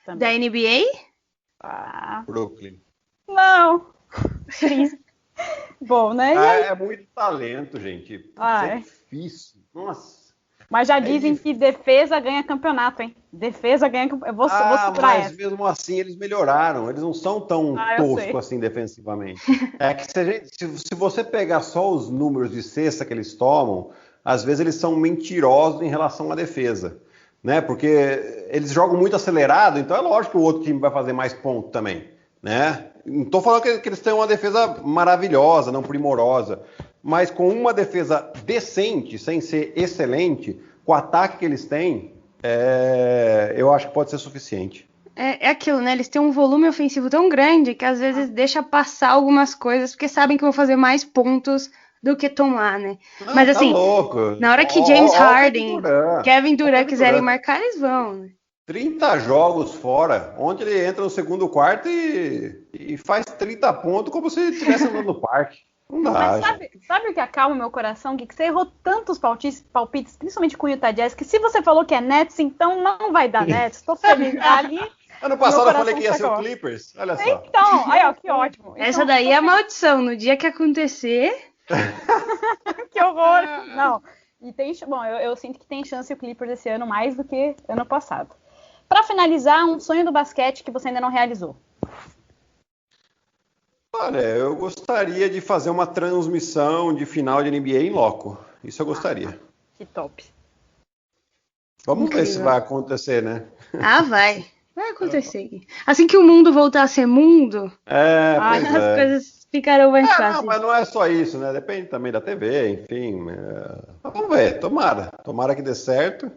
Também. Da NBA? Brooklyn. Não. Triste. Bom, né? É muito talento, gente. É difícil. Nossa. Mas já dizem que defesa ganha campeonato, hein? Defesa ganha campeonato. Eu vou segurar mas mesmo assim eles melhoraram. Eles não são tão toscos assim defensivamente. É que se você pegar só os números de cesta que eles tomam, às vezes eles são mentirosos em relação à defesa. Né? Porque eles jogam muito acelerado, então é lógico que o outro time vai fazer mais ponto também. Né? Não estou falando que eles têm uma defesa maravilhosa, não primorosa, mas com uma defesa decente, sem ser excelente, com o ataque que eles têm, eu acho que pode ser suficiente. É aquilo, né? Eles têm um volume ofensivo tão grande que às vezes deixa passar algumas coisas, porque sabem que vão fazer mais pontos do que tomar, né? Mas assim, louco. Na hora que James Harden, Kevin Durant quiserem marcar, eles vão, né? 30 jogos fora, onde ele entra no segundo quarto e faz 30 pontos como se estivesse andando no parque. Não dá. Mas sabe o que acalma o meu coração, Gui? Que você errou tantos palpites, principalmente com o Utah Jazz, que se você falou que é Nets, então não vai dar Nets. Tô feliz. Ali, ano passado eu falei que ia ser o Clippers. Olha só. Então, aí ó, que ótimo. Essa daí é a maldição. No dia que acontecer... Que horror. Não. E eu sinto que tem chance o Clippers esse ano mais do que ano passado. Para finalizar, um sonho do basquete que você ainda não realizou. Olha, eu gostaria de fazer uma transmissão de final de NBA em loco. Isso eu gostaria. Que top. Vamos ver se vai acontecer, né? Vai. Vai acontecer. Assim que o mundo voltar a ser mundo, as coisas ficarão mais fáceis. Não, mas não é só isso, né? Depende também da TV, enfim. Vamos ver, tomara que dê certo.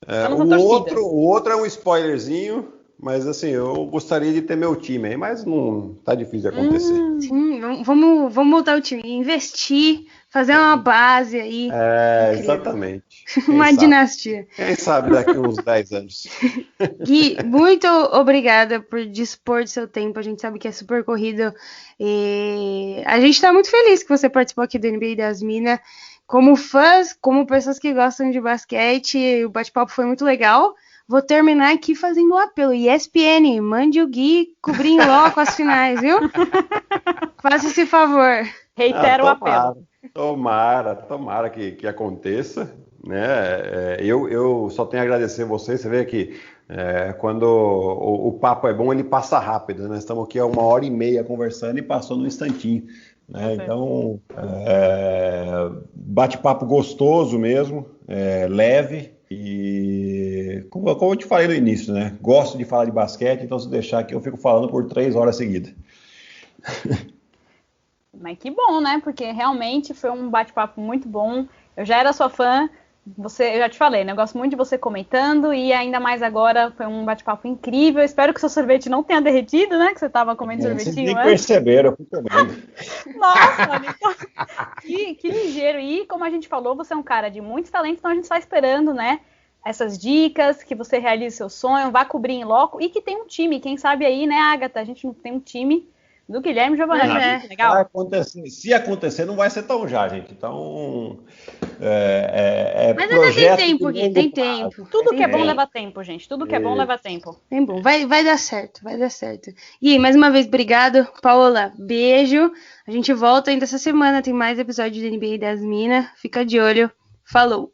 O outro é um spoilerzinho, mas assim, eu gostaria de ter meu time aí, mas não tá difícil de acontecer. Sim, vamos montar o time, investir, fazer uma base aí. Exatamente. Uma dinastia. Quem sabe daqui uns 10 anos. Gui, muito obrigada por dispor do seu tempo, a gente sabe que é super corrido e a gente tá muito feliz que você participou aqui do NBA das Minas. Como fãs, como pessoas que gostam de basquete, o bate-papo foi muito legal. Vou terminar aqui fazendo um apelo. ESPN, mande o Gui cobrir em loco as finais, viu? Faça esse favor. Reitero o apelo. Tomara que aconteça. Né? Eu só tenho a agradecer a vocês. Você vê que quando o papo é bom, ele passa rápido. Nós estamos aqui há 1h30 conversando e passou num instantinho. Né? Então, bate-papo gostoso mesmo, leve e como eu te falei no início, né? Gosto de falar de basquete, então se deixar aqui eu fico falando por 3 horas seguidas. Mas que bom, né? Porque realmente foi um bate-papo muito bom. Eu já era sua fã. Eu já te falei, né? Eu gosto muito de você comentando e ainda mais agora foi um bate-papo incrível. Espero que o seu sorvete não tenha derretido, né? Que você estava comendo sorvetinho antes. Vocês nem perceberam, eu fui comendo. Nossa, então, que ligeiro. E como a gente falou, você é um cara de muitos talentos, então a gente está esperando, né? Essas dicas, que você realize seu sonho, vá cobrir em loco e que tem um time. Quem sabe aí, né, Agatha? A gente não tem um time do Guilherme Giovanni. Legal. Vai acontecer. Se acontecer, não vai ser tão já, gente. Então, mas ainda tem tempo. Tudo que é bom leva tempo, gente. Tudo que é bom leva tempo. Tem bom. Vai dar certo, vai dar certo. E mais uma vez, obrigado, Paola. Beijo. A gente volta ainda essa semana. Tem mais episódio do NBA das Minas. Fica de olho. Falou!